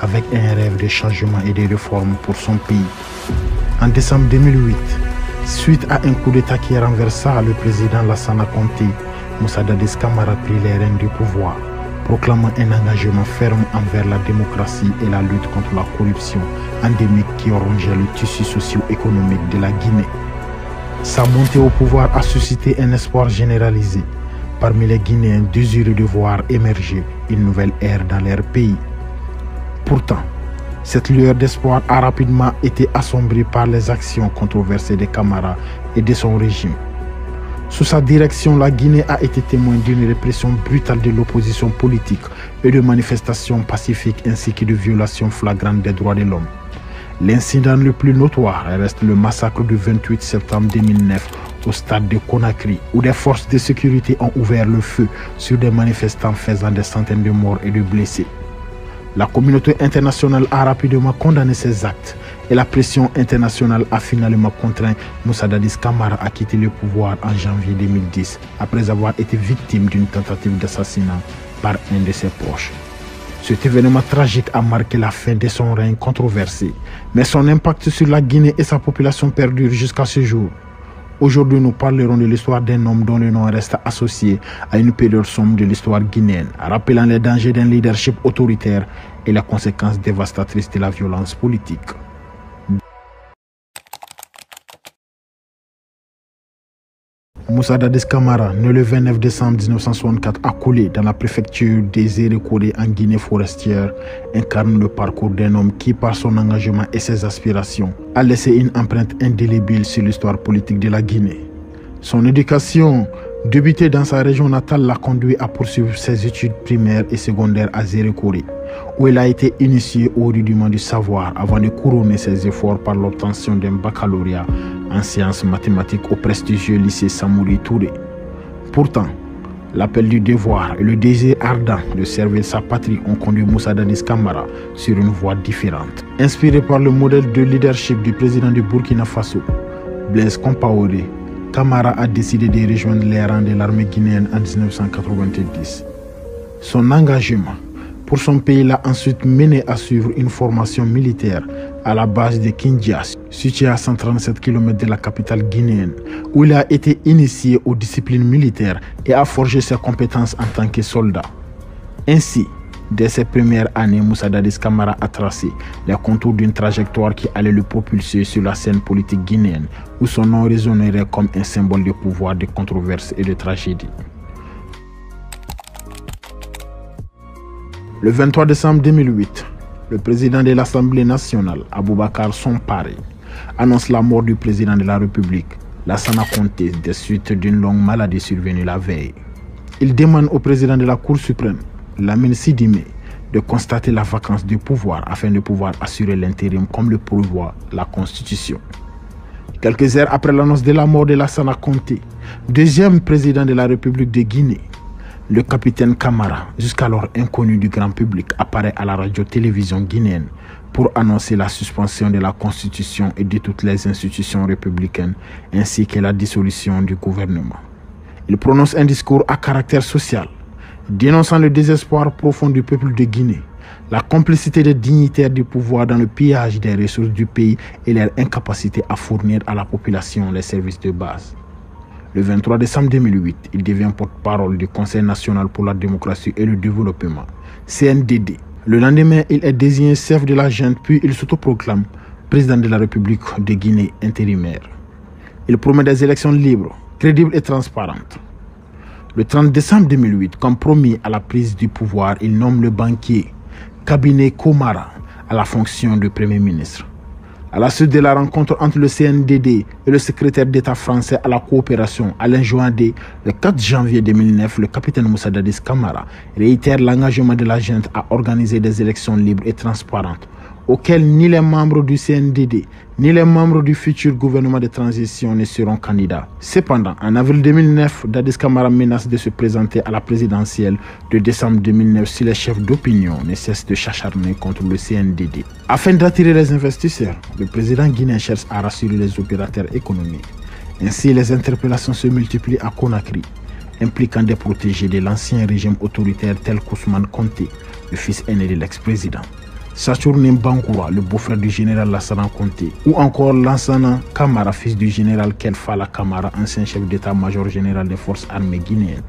avec un rêve de changement et de réformes pour son pays. En décembre 2008, suite à un coup d'État qui renversa le président Lassana Conté, Moussa Dadis Camara prit les rênes du pouvoir, proclamant un engagement ferme envers la démocratie et la lutte contre la corruption endémique qui rongeait le tissu socio-économique de la Guinée. Sa montée au pouvoir a suscité un espoir généralisé parmi les Guinéens désireux de voir émerger une nouvelle ère dans leur pays. Pourtant, cette lueur d'espoir a rapidement été assombrie par les actions controversées de Camara et de son régime. Sous sa direction, la Guinée a été témoin d'une répression brutale de l'opposition politique et de manifestations pacifiques ainsi que de violations flagrantes des droits de l'homme. L'incident le plus notoire reste le massacre du 28 septembre 2009 au stade de Conakry, où des forces de sécurité ont ouvert le feu sur des manifestants faisant des centaines de morts et de blessés. La communauté internationale a rapidement condamné ces actes et la pression internationale a finalement contraint Moussa Dadis Camara à quitter le pouvoir en janvier 2010 après avoir été victime d'une tentative d'assassinat par un de ses proches. Cet événement tragique a marqué la fin de son règne controversé, mais son impact sur la Guinée et sa population perdure jusqu'à ce jour. Aujourd'hui, nous parlerons de l'histoire d'un homme dont le nom reste associé à une période sombre de l'histoire guinéenne, rappelant les dangers d'un leadership autoritaire et les conséquences dévastatrices de la violence politique. Moussa Dadis Camara, né le 29 décembre 1964 à Koulé, dans la préfecture des Erekore en Guinée forestière, incarne le parcours d'un homme qui, par son engagement et ses aspirations, a laissé une empreinte indélébile sur l'histoire politique de la Guinée. Son éducation, débutée dans sa région natale, l'a conduit à poursuivre ses études primaires et secondaires à Erekore, où il a été initié au rudiment du savoir avant de couronner ses efforts par l'obtention d'un baccalauréat en sciences mathématiques au prestigieux lycée Samori Touré. Pourtant, l'appel du devoir et le désir ardent de servir sa patrie ont conduit Moussa Dadis Camara sur une voie différente. Inspiré par le modèle de leadership du président du Burkina Faso, Blaise Compaoré, Camara a décidé de rejoindre les rangs de l'armée guinéenne en 1990. Son engagement pour son pays l'a ensuite mené à suivre une formation militaire à la base de Kindia, située à 137 km de la capitale guinéenne, où il a été initié aux disciplines militaires et a forgé ses compétences en tant que soldat. Ainsi, dès ses premières années, Moussa Dadis Camara a tracé les contours d'une trajectoire qui allait le propulser sur la scène politique guinéenne, où son nom résonnerait comme un symbole de pouvoir, de controverse et de tragédie. Le 23 décembre 2008, le président de l'Assemblée nationale, Aboubacar Somparé, annonce la mort du président de la République, Lassana Conté, des suites d'une longue maladie survenue la veille. Il demande au président de la Cour suprême, Lamine Sidimé, de constater la vacance du pouvoir afin de pouvoir assurer l'intérim comme le prévoit la Constitution. Quelques heures après l'annonce de la mort de Lassana Conté, deuxième président de la République de Guinée, le capitaine Camara, jusqu'alors inconnu du grand public, apparaît à la radio-télévision guinéenne pour annoncer la suspension de la Constitution et de toutes les institutions républicaines, ainsi que la dissolution du gouvernement. Il prononce un discours à caractère social, Dénonçant le désespoir profond du peuple de Guinée, la complicité des dignitaires du pouvoir dans le pillage des ressources du pays et leur incapacité à fournir à la population les services de base. Le 23 décembre 2008, il devient porte-parole du Conseil national pour la démocratie et le développement, CNDD. Le lendemain, il est désigné chef de la junte, puis il s'autoproclame président de la République de Guinée intérimaire. Il promet des élections libres, crédibles et transparentes. Le 30 décembre 2008, comme promis à la prise du pouvoir, il nomme le banquier Cabinet Komara à la fonction de Premier ministre. À la suite de la rencontre entre le CNDD et le secrétaire d'État français à la coopération, Alain Joindé, le 4 janvier 2009, le capitaine Moussa Dadis Camara réitère l'engagement de la junte à organiser des élections libres et transparentes, auxquelles ni les membres du CNDD ni les membres du futur gouvernement de transition ne seront candidats. Cependant, en avril 2009, Dadis Camara menace de se présenter à la présidentielle de décembre 2009 si les chefs d'opinion ne cessent de s'acharner contre le CNDD. Afin d'attirer les investisseurs, le président guinéen cherche à rassurer les opérateurs économiques. Ainsi, les interpellations se multiplient à Conakry, impliquant des protégés de l'ancien régime autoritaire tel qu'Ousmane Conté, le fils aîné de l'ex-président. Saturnin Bangoura, le beau-frère du général Lassana Conté, ou encore Lansana Kamara, fils du général Kelfala Kamara, ancien chef d'état-major général des forces armées guinéennes.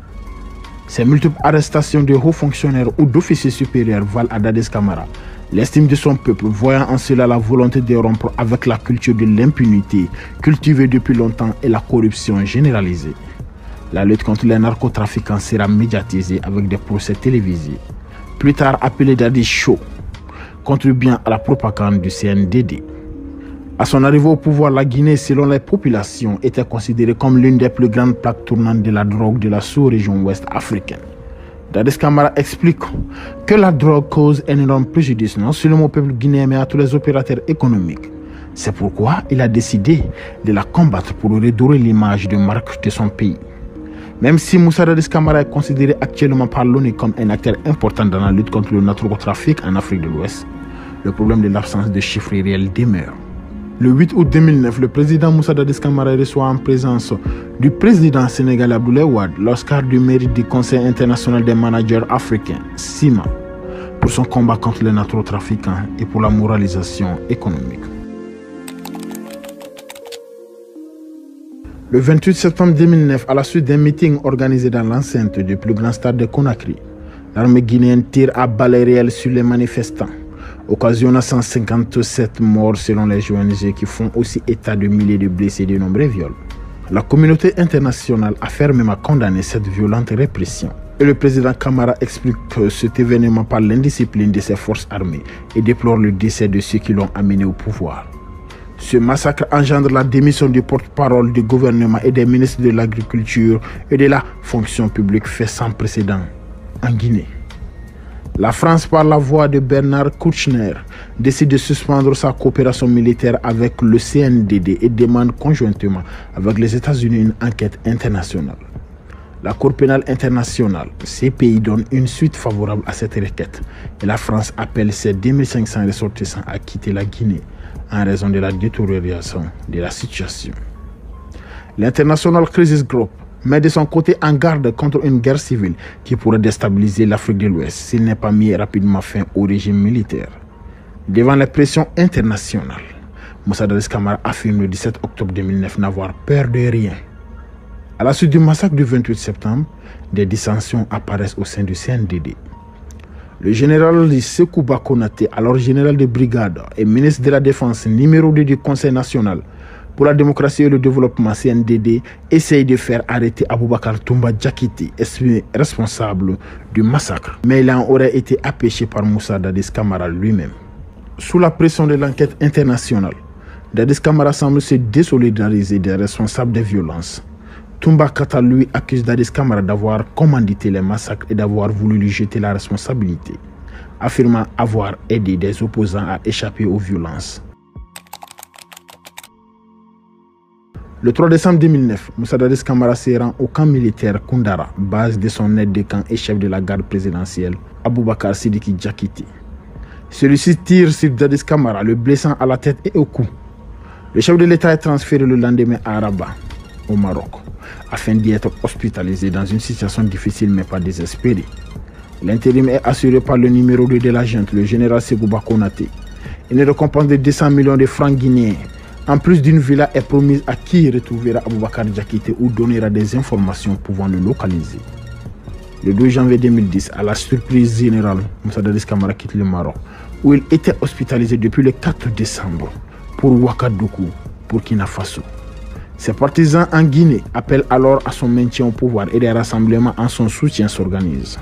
Ces multiples arrestations de hauts fonctionnaires ou d'officiers supérieurs valent à Dadis Camara l'estime de son peuple, voyant en cela la volonté de rompre avec la culture de l'impunité cultivée depuis longtemps et la corruption généralisée. La lutte contre les narcotrafiquants sera médiatisée avec des procès télévisés, plus tard appelé Dadis Show, contribuant à la propagande du CNDD. À son arrivée au pouvoir, la Guinée, selon les populations, était considérée comme l'une des plus grandes plaques tournantes de la drogue de la sous-région ouest africaine. Dadis Camara explique que la drogue cause un énorme préjudice non seulement au peuple guinéen mais à tous les opérateurs économiques. C'est pourquoi il a décidé de la combattre pour redorer l'image de marque de son pays. Même si Moussa Dadis Camara est considéré actuellement par l'ONU comme un acteur important dans la lutte contre le narcotrafic en Afrique de l'Ouest, le problème de l'absence de chiffres réels demeure. Le 8 août 2009, le président Moussa Dadis Camara reçoit en présence du président sénégalais Abdoulaye Wade l'Oscar du mérite du Conseil international des managers africains, CIMA, pour son combat contre les narcotrafiquants et pour la moralisation économique. Le 28 septembre 2009, à la suite d'un meeting organisé dans l'enceinte du plus grand stade de Conakry, l'armée guinéenne tire à balles réelles sur les manifestants, occasionnant 157 morts selon les ONG qui font aussi état de milliers de blessés et de nombreux viols. La communauté internationale a fermement condamné cette violente répression. Et le président Camara explique cet événement par l'indiscipline de ses forces armées et déplore le décès de ceux qui l'ont amené au pouvoir. Ce massacre engendre la démission du porte-parole du gouvernement et des ministres de l'Agriculture et de la fonction publique fait sans précédent en Guinée. La France, par la voix de Bernard Kouchner, décide de suspendre sa coopération militaire avec le CNDD et demande conjointement avec les États-Unis une enquête internationale. La Cour pénale internationale, CPI, donne une suite favorable à cette requête et la France appelle ses 2500 ressortissants à quitter la Guinée en raison de la détérioration de la situation. L'International Crisis Group met de son côté en garde contre une guerre civile qui pourrait déstabiliser l'Afrique de l'Ouest s'il n'est pas mis rapidement fin au régime militaire. Devant les pressions internationales, Moussa Dadis Camara affirme le 17 octobre 2009 n'avoir peur de rien. À la suite du massacre du 28 septembre, des dissensions apparaissent au sein du CNDD. Le général Sekouba Konaté, alors général de brigade et ministre de la Défense numéro 2 du Conseil national pour la démocratie et le développement CNDD, essaye de faire arrêter Aboubakar Toumba Diakité, responsable du massacre, mais il en aurait été empêché par Moussa Dadis Camara lui-même. Sous la pression de l'enquête internationale, Dadis Camara semble se désolidariser des responsables des violences. Toumba Kata lui accuse Dadis Camara d'avoir commandité les massacres et d'avoir voulu lui jeter la responsabilité, affirmant avoir aidé des opposants à échapper aux violences. Le 3 décembre 2009, Moussa Dadis Camara se rend au camp militaire Koundara, base de son aide de camp et chef de la garde présidentielle, Aboubakar Sidiki Diakité. Celui-ci tire sur Dadis Camara, le blessant à la tête et au cou. Le chef de l'État est transféré le lendemain à Rabat. au Maroc, afin d'y être hospitalisé dans une situation difficile mais pas désespérée. L'intérim est assuré par le numéro 2 de la junte, le général Ségouba Konaté. Une récompense de 200 millions de francs guinéens, en plus d'une villa, est promise à qui retrouvera Aboubakar Diakité ou donnera des informations pouvant le localiser. Le 12 janvier 2010, à la surprise générale, Moussa Dadis Camara quitte le Maroc, où il était hospitalisé depuis le 4 décembre pour Ouagadougou, Burkina Faso. Ses partisans en Guinée appellent alors à son maintien au pouvoir et des rassemblements en son soutien s'organisent.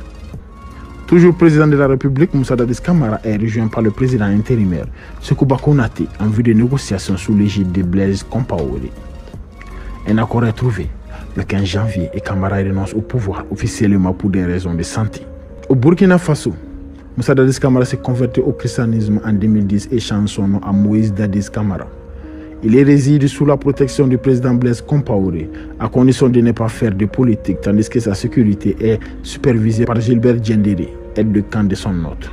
Toujours président de la République, Moussa Dadis Camara est rejoint par le président intérimaire Ségouba Konaté en vue de négociations sous l'égide de Blaise Compaoré. Un accord est trouvé le 15 janvier et Camara renonce au pouvoir officiellement pour des raisons de santé. Au Burkina Faso, Moussa Dadis Camara s'est converti au christianisme en 2010 et change son nom à Moïse Dadis Camara. Il réside sous la protection du président Blaise Compaoré, à condition de ne pas faire de politique, tandis que sa sécurité est supervisée par Gilbert Diendéré, aide de camp de son hôte.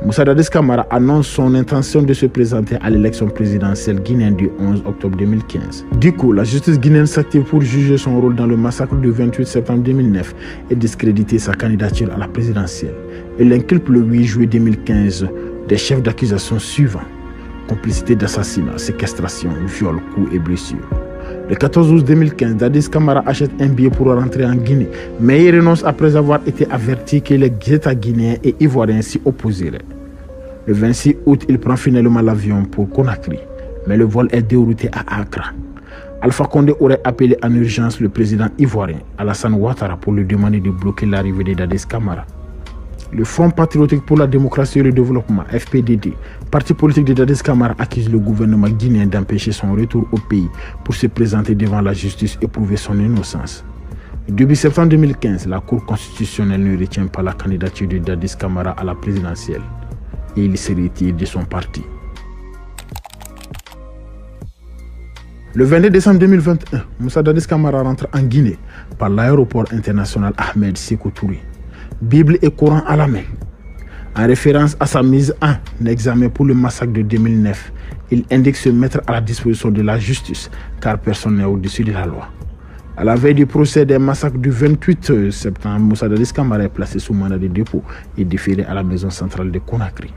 Moussa Dadis Camara annonce son intention de se présenter à l'élection présidentielle guinéenne du 11 octobre 2015. Du coup, la justice guinéenne s'active pour juger son rôle dans le massacre du 28 septembre 2009 et discréditer sa candidature à la présidentielle. Il inculpe le 8 juillet 2015 des chefs d'accusation suivants: complicité d'assassinat, séquestration, viol, coups et blessures. Le 14 août 2015, Dadis Camara achète un billet pour rentrer en Guinée, mais il renonce après avoir été averti que les États guinéens et ivoiriens s'y opposeraient. Le 26 août, il prend finalement l'avion pour Conakry, mais le vol est dérouté à Accra. Alpha Condé aurait appelé en urgence le président ivoirien Alassane Ouattara pour lui demander de bloquer l'arrivée de Dadis Camara. Le Front patriotique pour la démocratie et le développement, FPDD, parti politique de Dadis Camara, accuse le gouvernement guinéen d'empêcher son retour au pays pour se présenter devant la justice et prouver son innocence. Depuis septembre 2015, la Cour constitutionnelle ne retient pas la candidature de Dadis Camara à la présidentielle et il se retire de son parti. Le 22 décembre 2021, Moussa Dadis Camara rentre en Guinée par l'aéroport international Ahmed Sékou Touré, Bible et Coran à la main. En référence à sa mise en examen pour le massacre de 2009, il indique se mettre à la disposition de la justice car personne n'est au-dessus de la loi. À la veille du procès des massacres du 28 septembre, Moussa Dadis Camara est placé sous mandat de dépôt et déféré à la maison centrale de Conakry.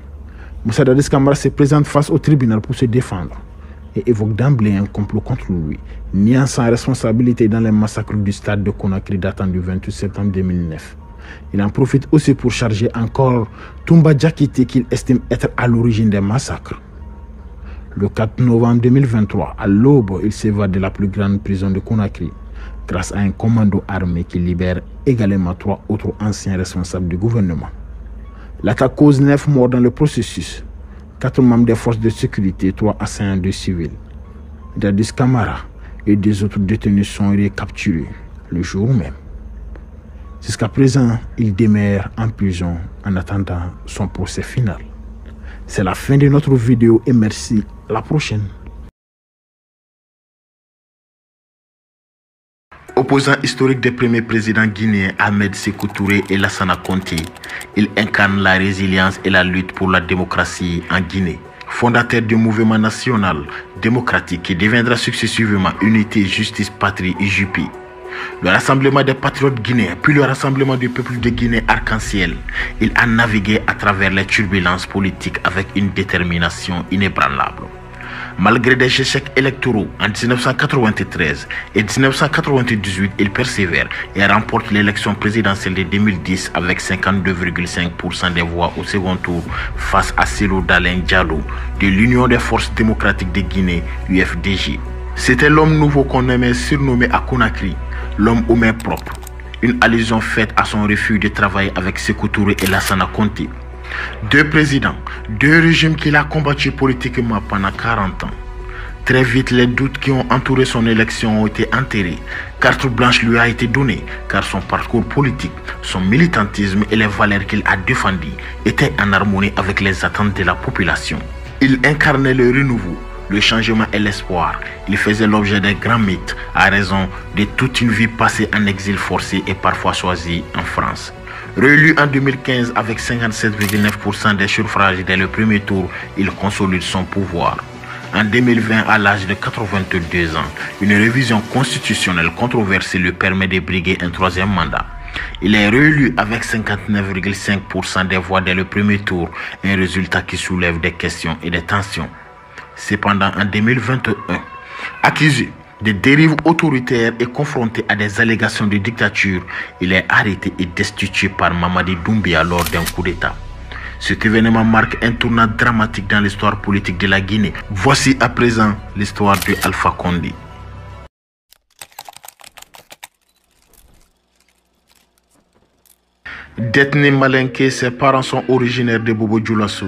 Moussa Dadis Camara se présente face au tribunal pour se défendre et évoque d'emblée un complot contre lui, niant sa responsabilité dans les massacres du stade de Conakry datant du 28 septembre 2009. Il en profite aussi pour charger encore Toumba Diakité qu'il estime être à l'origine des massacres. Le 4 novembre 2023, à l'aube, il s'évade de la plus grande prison de Conakry grâce à un commando armé qui libère également 3 autres anciens responsables du gouvernement. L'attaque cause 9 morts dans le processus, 4 membres des forces de sécurité, 3 assaillants de civils. Dadis Camara et 2 autres détenus sont recapturés le jour même. Jusqu'à présent, il demeure en prison en attendant son procès final. C'est la fin de notre vidéo et merci. À la prochaine. Opposant historique des premiers présidents guinéens Ahmed Sékou Touré et Lassana Conté, il incarne la résilience et la lutte pour la démocratie en Guinée. Fondateur du mouvement national démocratique qui deviendra successivement Unité, Justice, Patrie, UJP. Le rassemblement des patriotes guinéens, puis le rassemblement du peuple de Guinée arc-en-ciel. Il a navigué à travers les turbulences politiques avec une détermination inébranlable. Malgré des échecs électoraux en 1993 et 1998, il persévère et remporte l'élection présidentielle de 2010 avec 52,5% des voix au second tour face à Cellou Dalein Diallo de l'Union des forces démocratiques de Guinée, UFDG. C'était l'homme nouveau qu'on aimait surnommer à Conakry, l'homme aux mains propres, une allusion faite à son refus de travailler avec Sékou Touré et Lassana Conté. 2 présidents, 2 régimes qu'il a combattus politiquement pendant 40 ans. Très vite, les doutes qui ont entouré son élection ont été enterrés. Carte blanche lui a été donnée car son parcours politique, son militantisme et les valeurs qu'il a défendues étaient en harmonie avec les attentes de la population. Il incarnait le renouveau, le changement et l'espoir. Il faisait l'objet des grands mythes à raison de toute une vie passée en exil forcé et parfois choisie en France. Réélu en 2015 avec 57,9% des suffrages dès le premier tour, il consolide son pouvoir. En 2020, à l'âge de 82 ans, une révision constitutionnelle controversée lui permet de briguer un troisième mandat. Il est réélu avec 59,5% des voix dès le premier tour, un résultat qui soulève des questions et des tensions. Cependant, en 2021, accusé de dérives autoritaires et confronté à des allégations de dictature, il est arrêté et destitué par Mamadi Doumbouya lors d'un coup d'État. Cet événement marque un tournant dramatique dans l'histoire politique de la Guinée. Voici à présent l'histoire de Alpha Condé. Détenu Malinké, ses parents sont originaires de Bobo Dioulasso,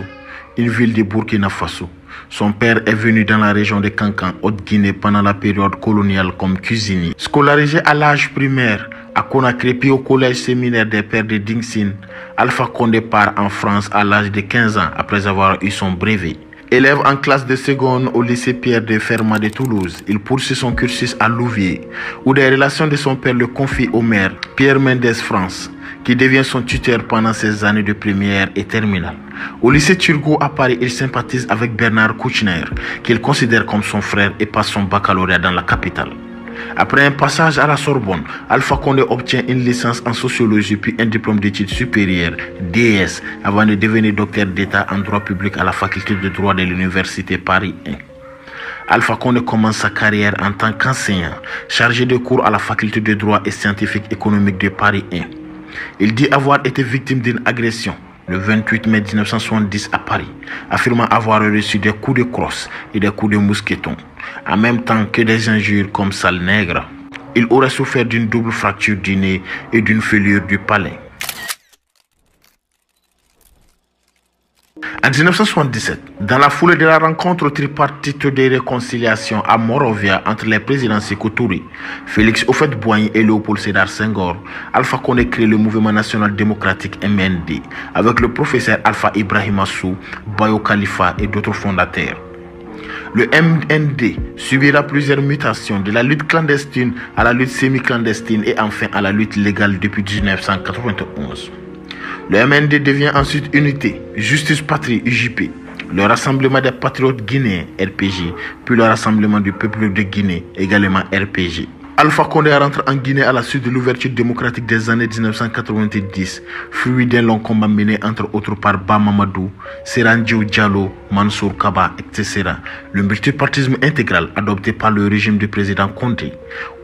une ville de Burkina Faso. Son père est venu dans la région de Kankan, Haute-Guinée, pendant la période coloniale comme cuisinier. Scolarisé à l'âge primaire à Conakry puis au collège séminaire des pères de Dingsine, Alpha Condé part en France à l'âge de 15 ans après avoir eu son brevet. Élève en classe de seconde au lycée Pierre de Fermat de Toulouse, il poursuit son cursus à Louviers, où des relations de son père le confient au maire Pierre Mendès France, qui devient son tuteur pendant ses années de première et terminale. Au lycée Turgot à Paris, il sympathise avec Bernard Kouchner, qu'il considère comme son frère, et passe son baccalauréat dans la capitale. Après un passage à la Sorbonne, Alpha Condé obtient une licence en sociologie puis un diplôme d'études supérieures, DS, avant de devenir docteur d'État en droit public à la faculté de droit de l'université Paris 1. Alpha Condé commence sa carrière en tant qu'enseignant, chargé de cours à la faculté de droit et scientifique économique de Paris 1. Il dit avoir été victime d'une agression le 28 mai 1970 à Paris, affirmant avoir reçu des coups de crosse et des coups de mousqueton, en même temps que des injures comme sale nègre. Il aurait souffert d'une double fracture du nez et d'une fêlure du palais. En 1977, dans la foulée de la rencontre tripartite de réconciliation à Morovia entre les présidents Sékou Touré, Félix Houphouët-Boigny et Léopold Sédar Senghor, Alpha Condé crée le mouvement national démocratique MND avec le professeur Alpha Ibrahima Sow, Bayo Khalifa et d'autres fondateurs. Le MND subira plusieurs mutations de la lutte clandestine à la lutte semi-clandestine et enfin à la lutte légale depuis 1991. Le MND devient ensuite Unité, Justice Patrie, UJP, le Rassemblement des Patriotes Guinéens, RPG, puis le Rassemblement du Peuple de Guinée, également RPG. Alpha Condé rentre en Guinée à la suite de l'ouverture démocratique des années 1990, fruit d'un long combat mené entre autres par Ba Mamadou, Serandiou Diallo, Mansour Kaba, etc. Le multipartisme intégral adopté par le régime du président Condé,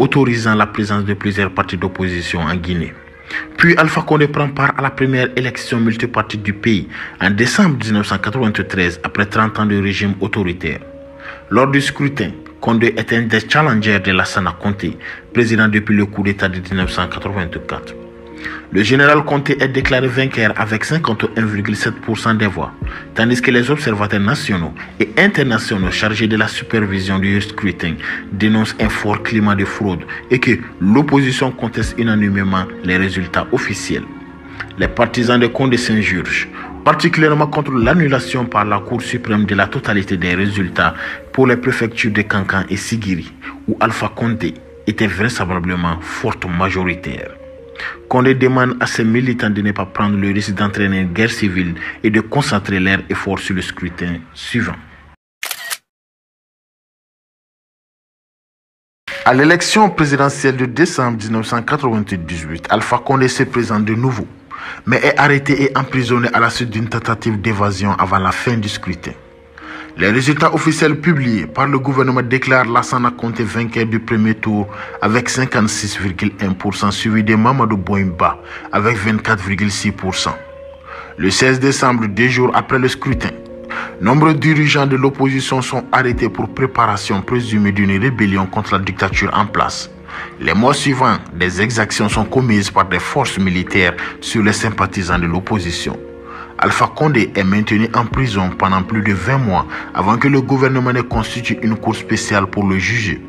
autorisant la présence de plusieurs partis d'opposition en Guinée. Puis Alpha Condé prend part à la première élection multipartite du pays en décembre 1993 après 30 ans de régime autoritaire. Lors du scrutin, Condé est un des challengers de Lassana Conté, président depuis le coup d'État de 1984. Le général Conté est déclaré vainqueur avec 51,7% des voix, tandis que les observateurs nationaux et internationaux chargés de la supervision du scrutin dénoncent un fort climat de fraude et que l'opposition conteste unanimement les résultats officiels. Les partisans de Condé s'insurgent, particulièrement contre l'annulation par la Cour suprême de la totalité des résultats pour les préfectures de Kankan et Sigiri, où Alpha Condé était vraisemblablement fortement majoritaire. Condé demande à ses militants de ne pas prendre le risque d'entraîner une guerre civile et de concentrer leurs efforts sur le scrutin suivant. À l'élection présidentielle de décembre 1998, Alpha Condé se présente de nouveau, mais est arrêté et emprisonné à la suite d'une tentative d'évasion avant la fin du scrutin. Les résultats officiels publiés par le gouvernement déclarent Lassana Conté vainqueur du premier tour avec 56,1%, suivi de Mamadou Boimba avec 24,6%. Le 16 décembre, 2 jours après le scrutin, nombreux dirigeants de l'opposition sont arrêtés pour préparation présumée d'une rébellion contre la dictature en place. Les mois suivants, des exactions sont commises par des forces militaires sur les sympathisants de l'opposition. Alpha Condé est maintenu en prison pendant plus de 20 mois avant que le gouvernement ne constitue une cour spéciale pour le juger.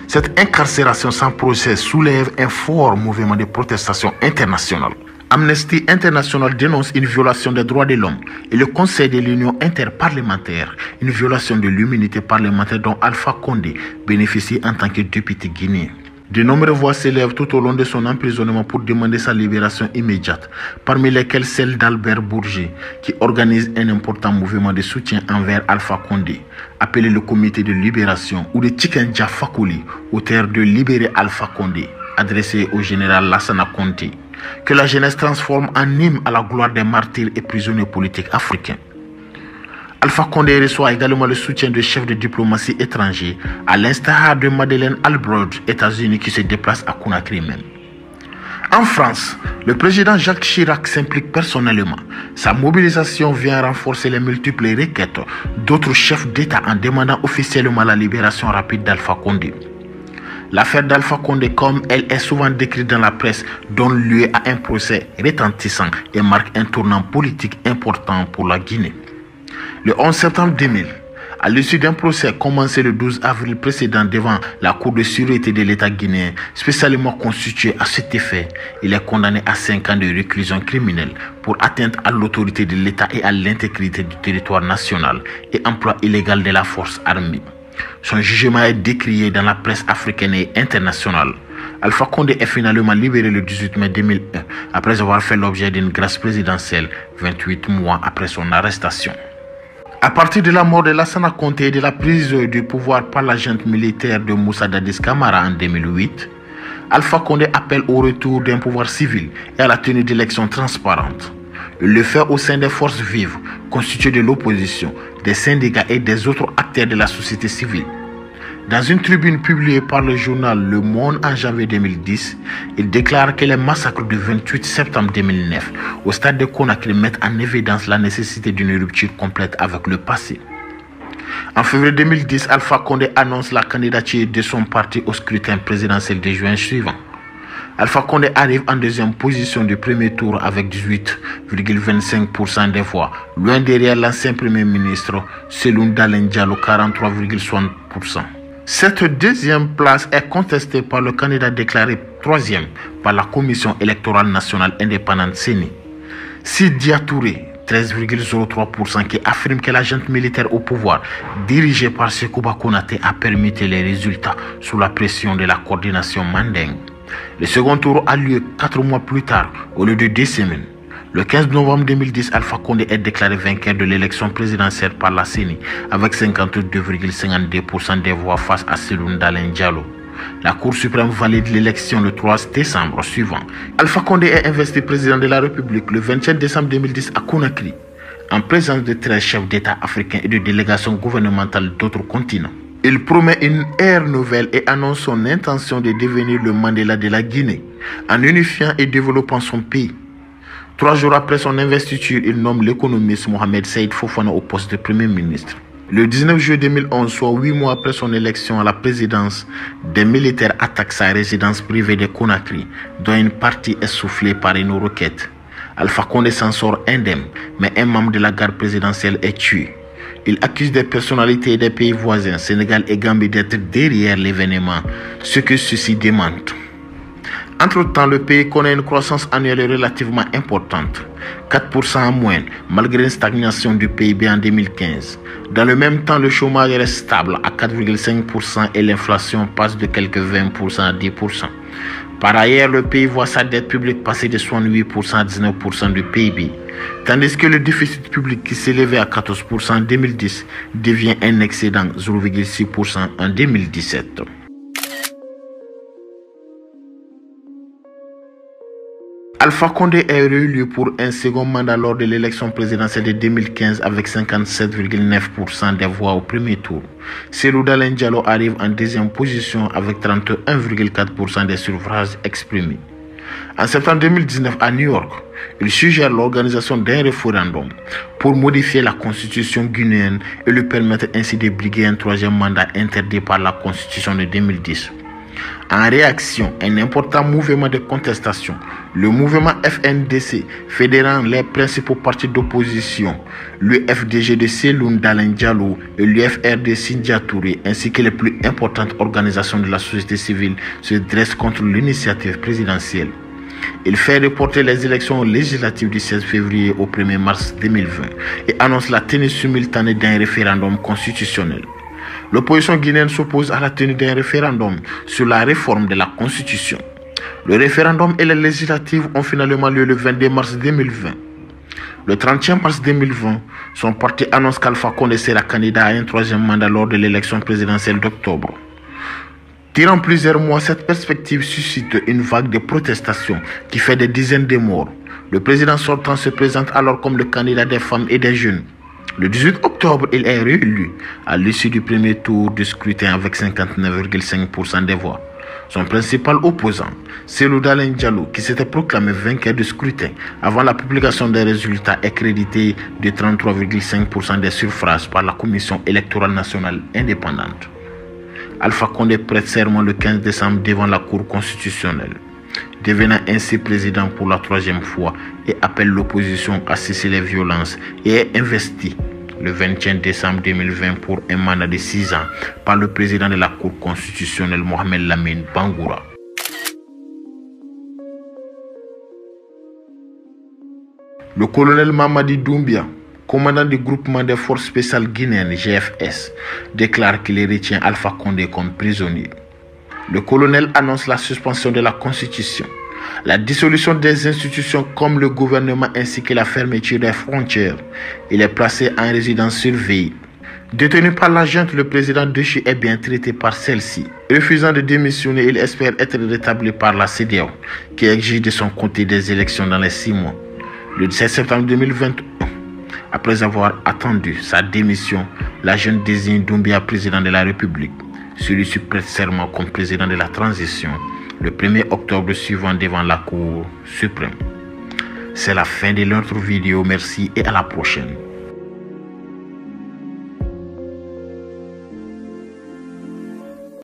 Cette incarcération sans procès soulève un fort mouvement de protestation internationale. Amnesty International dénonce une violation des droits de l'homme et le Conseil de l'Union interparlementaire, une violation de l'immunité parlementaire dont Alpha Condé bénéficie en tant que député guinéen. De nombreuses voix s'élèvent tout au long de son emprisonnement pour demander sa libération immédiate, parmi lesquelles celle d'Albert Bourget, qui organise un important mouvement de soutien envers Alpha Condé, appelé le Comité de Libération, ou de Tikenja Fakoly, auteur de Libérer Alpha Condé, adressé au général Lassana Conté, que la jeunesse transforme en hymne à la gloire des martyrs et prisonniers politiques africains. Alpha Condé reçoit également le soutien de chefs de diplomatie étrangers, à l'instar de Madeleine Albright, États-Unis, qui se déplace à Conakry même. En France, le président Jacques Chirac s'implique personnellement. Sa mobilisation vient renforcer les multiples requêtes d'autres chefs d'État en demandant officiellement la libération rapide d'Alpha Condé. L'affaire d'Alpha Condé, comme elle est souvent décrite dans la presse, donne lieu à un procès retentissant et marque un tournant politique important pour la Guinée. Le 11 septembre 2000, à l'issue d'un procès commencé le 12 avril précédent devant la Cour de sûreté de l'État guinéen, spécialement constituée à cet effet, il est condamné à 5 ans de réclusion criminelle pour atteinte à l'autorité de l'État et à l'intégrité du territoire national et emploi illégal de la force armée. Son jugement est décrié dans la presse africaine et internationale. Alpha Condé est finalement libéré le 18 mai 2001 après avoir fait l'objet d'une grâce présidentielle 28 mois après son arrestation. À partir de la mort de Lassana Conté et de la prise du pouvoir par la junte militaire de Moussa Dadis Camara en 2008, Alpha Condé appelle au retour d'un pouvoir civil et à la tenue d'élections transparentes. Il le fait au sein des forces vives, constituées de l'opposition, des syndicats et des autres acteurs de la société civile. Dans une tribune publiée par le journal Le Monde en janvier 2010, il déclare que les massacres du 28 septembre 2009 au stade de Conakry mettent en évidence la nécessité d'une rupture complète avec le passé. En février 2010, Alpha Condé annonce la candidature de son parti au scrutin présidentiel de juin suivant. Alpha Condé arrive en deuxième position du premier tour avec 18,25% des voix, loin derrière l'ancien premier ministre Cellou Dalein Diallo, 43,60%. Cette deuxième place est contestée par le candidat déclaré troisième par la Commission électorale nationale indépendante CENI, Sidya Touré, 13,03%, qui affirme que la junte militaire au pouvoir, dirigée par Sekouba Konaté, a permis les résultats sous la pression de la coordination mandingue. Le second tour a lieu 4 mois plus tard, au lieu de 2 semaines. Le 15 novembre 2010, Alpha Condé est déclaré vainqueur de l'élection présidentielle par la CENI avec 52,52% des voix face à Cellou Dalein Diallo. La Cour suprême valide l'élection le 3 décembre suivant. Alpha Condé est investi président de la République le 27 décembre 2010 à Conakry, en présence de 13 chefs d'État africains et de délégations gouvernementales d'autres continents. Il promet une ère nouvelle et annonce son intention de devenir le Mandela de la Guinée, en unifiant et développant son pays. 3 jours après son investiture, il nomme l'économiste Mohamed Saïd Fofana au poste de Premier ministre. Le 19 juillet 2011, soit 8 mois après son élection à la présidence, des militaires attaquent sa résidence privée de Conakry, dont une partie est soufflée par une roquette. Alpha Condé s'en sort indemne, mais un membre de la garde présidentielle est tué. Il accuse des personnalités des pays voisins, Sénégal et Gambie, d'être derrière l'événement, ce que ceux-ci démentent. Entre-temps, le pays connaît une croissance annuelle relativement importante, 4% en moyenne, malgré une stagnation du PIB en 2015. Dans le même temps, le chômage reste stable à 4,5% et l'inflation passe de quelques 20% à 10%. Par ailleurs, le pays voit sa dette publique passer de 68% à 19% du PIB, tandis que le déficit public qui s'élevait à 14% en 2010 devient un excédent 0,6% en 2017. Alpha Condé est réélu pour un second mandat lors de l'élection présidentielle de 2015 avec 57,9% des voix au premier tour. Cellou Dalein Diallo arrive en deuxième position avec 31,4% des suffrages exprimés. En septembre 2019 à New York, il suggère l'organisation d'un référendum pour modifier la constitution guinéenne et lui permettre ainsi de briguer un troisième mandat interdit par la constitution de 2010. En réaction à un important mouvement de contestation, le mouvement FNDC, fédérant les principaux partis d'opposition, l'UFDG de Cellou Dalein Diallo et l'UFR de Sidya Touré, ainsi que les plus importantes organisations de la société civile, se dressent contre l'initiative présidentielle. Il fait reporter les élections législatives du 16 février au 1er mars 2020 et annonce la tenue simultanée d'un référendum constitutionnel. L'opposition guinéenne s'oppose à la tenue d'un référendum sur la réforme de la Constitution. Le référendum et les législatives ont finalement lieu le 22 mars 2020. Le 31 mars 2020, son parti annonce qu'Alpha Condé sera candidat à un troisième mandat lors de l'élection présidentielle d'octobre. Durant plusieurs mois, cette perspective suscite une vague de protestations qui fait des dizaines de morts. Le président sortant se présente alors comme le candidat des femmes et des jeunes. Le 18 octobre, il est réélu à l'issue du premier tour du scrutin avec 59,5% des voix. Son principal opposant, Cellou Dalein Diallo, qui s'était proclamé vainqueur du scrutin avant la publication des résultats, est crédité de 33,5% des suffrages par la Commission électorale nationale indépendante. Alpha Condé prête serment le 15 décembre devant la Cour constitutionnelle, devenant ainsi président pour la troisième fois et appelle l'opposition à cesser les violences et est investi le 21 décembre 2020 pour un mandat de 6 ans par le président de la Cour constitutionnelle Mohamed Lamine Bangoura. Le colonel Mamadi Doumbia, commandant du groupement des forces spéciales guinéennes GFS, déclare qu'il retient Alpha Condé comme prisonnier. Le colonel annonce la suspension de la Constitution, la dissolution des institutions comme le gouvernement ainsi que la fermeture des frontières. Il est placé en résidence surveillée. Détenu par la junte, le président déchu est bien traité par celle-ci. Refusant de démissionner, il espère être rétabli par la CEDEAO, qui exige de son côté des élections dans les 6 mois. Le 17 septembre 2021, après avoir attendu sa démission, la junte désigne Doumbia président de la République. Celui-ci prête serment comme président de la transition le 1er octobre suivant devant la Cour suprême. C'est la fin de notre vidéo. Merci et à la prochaine.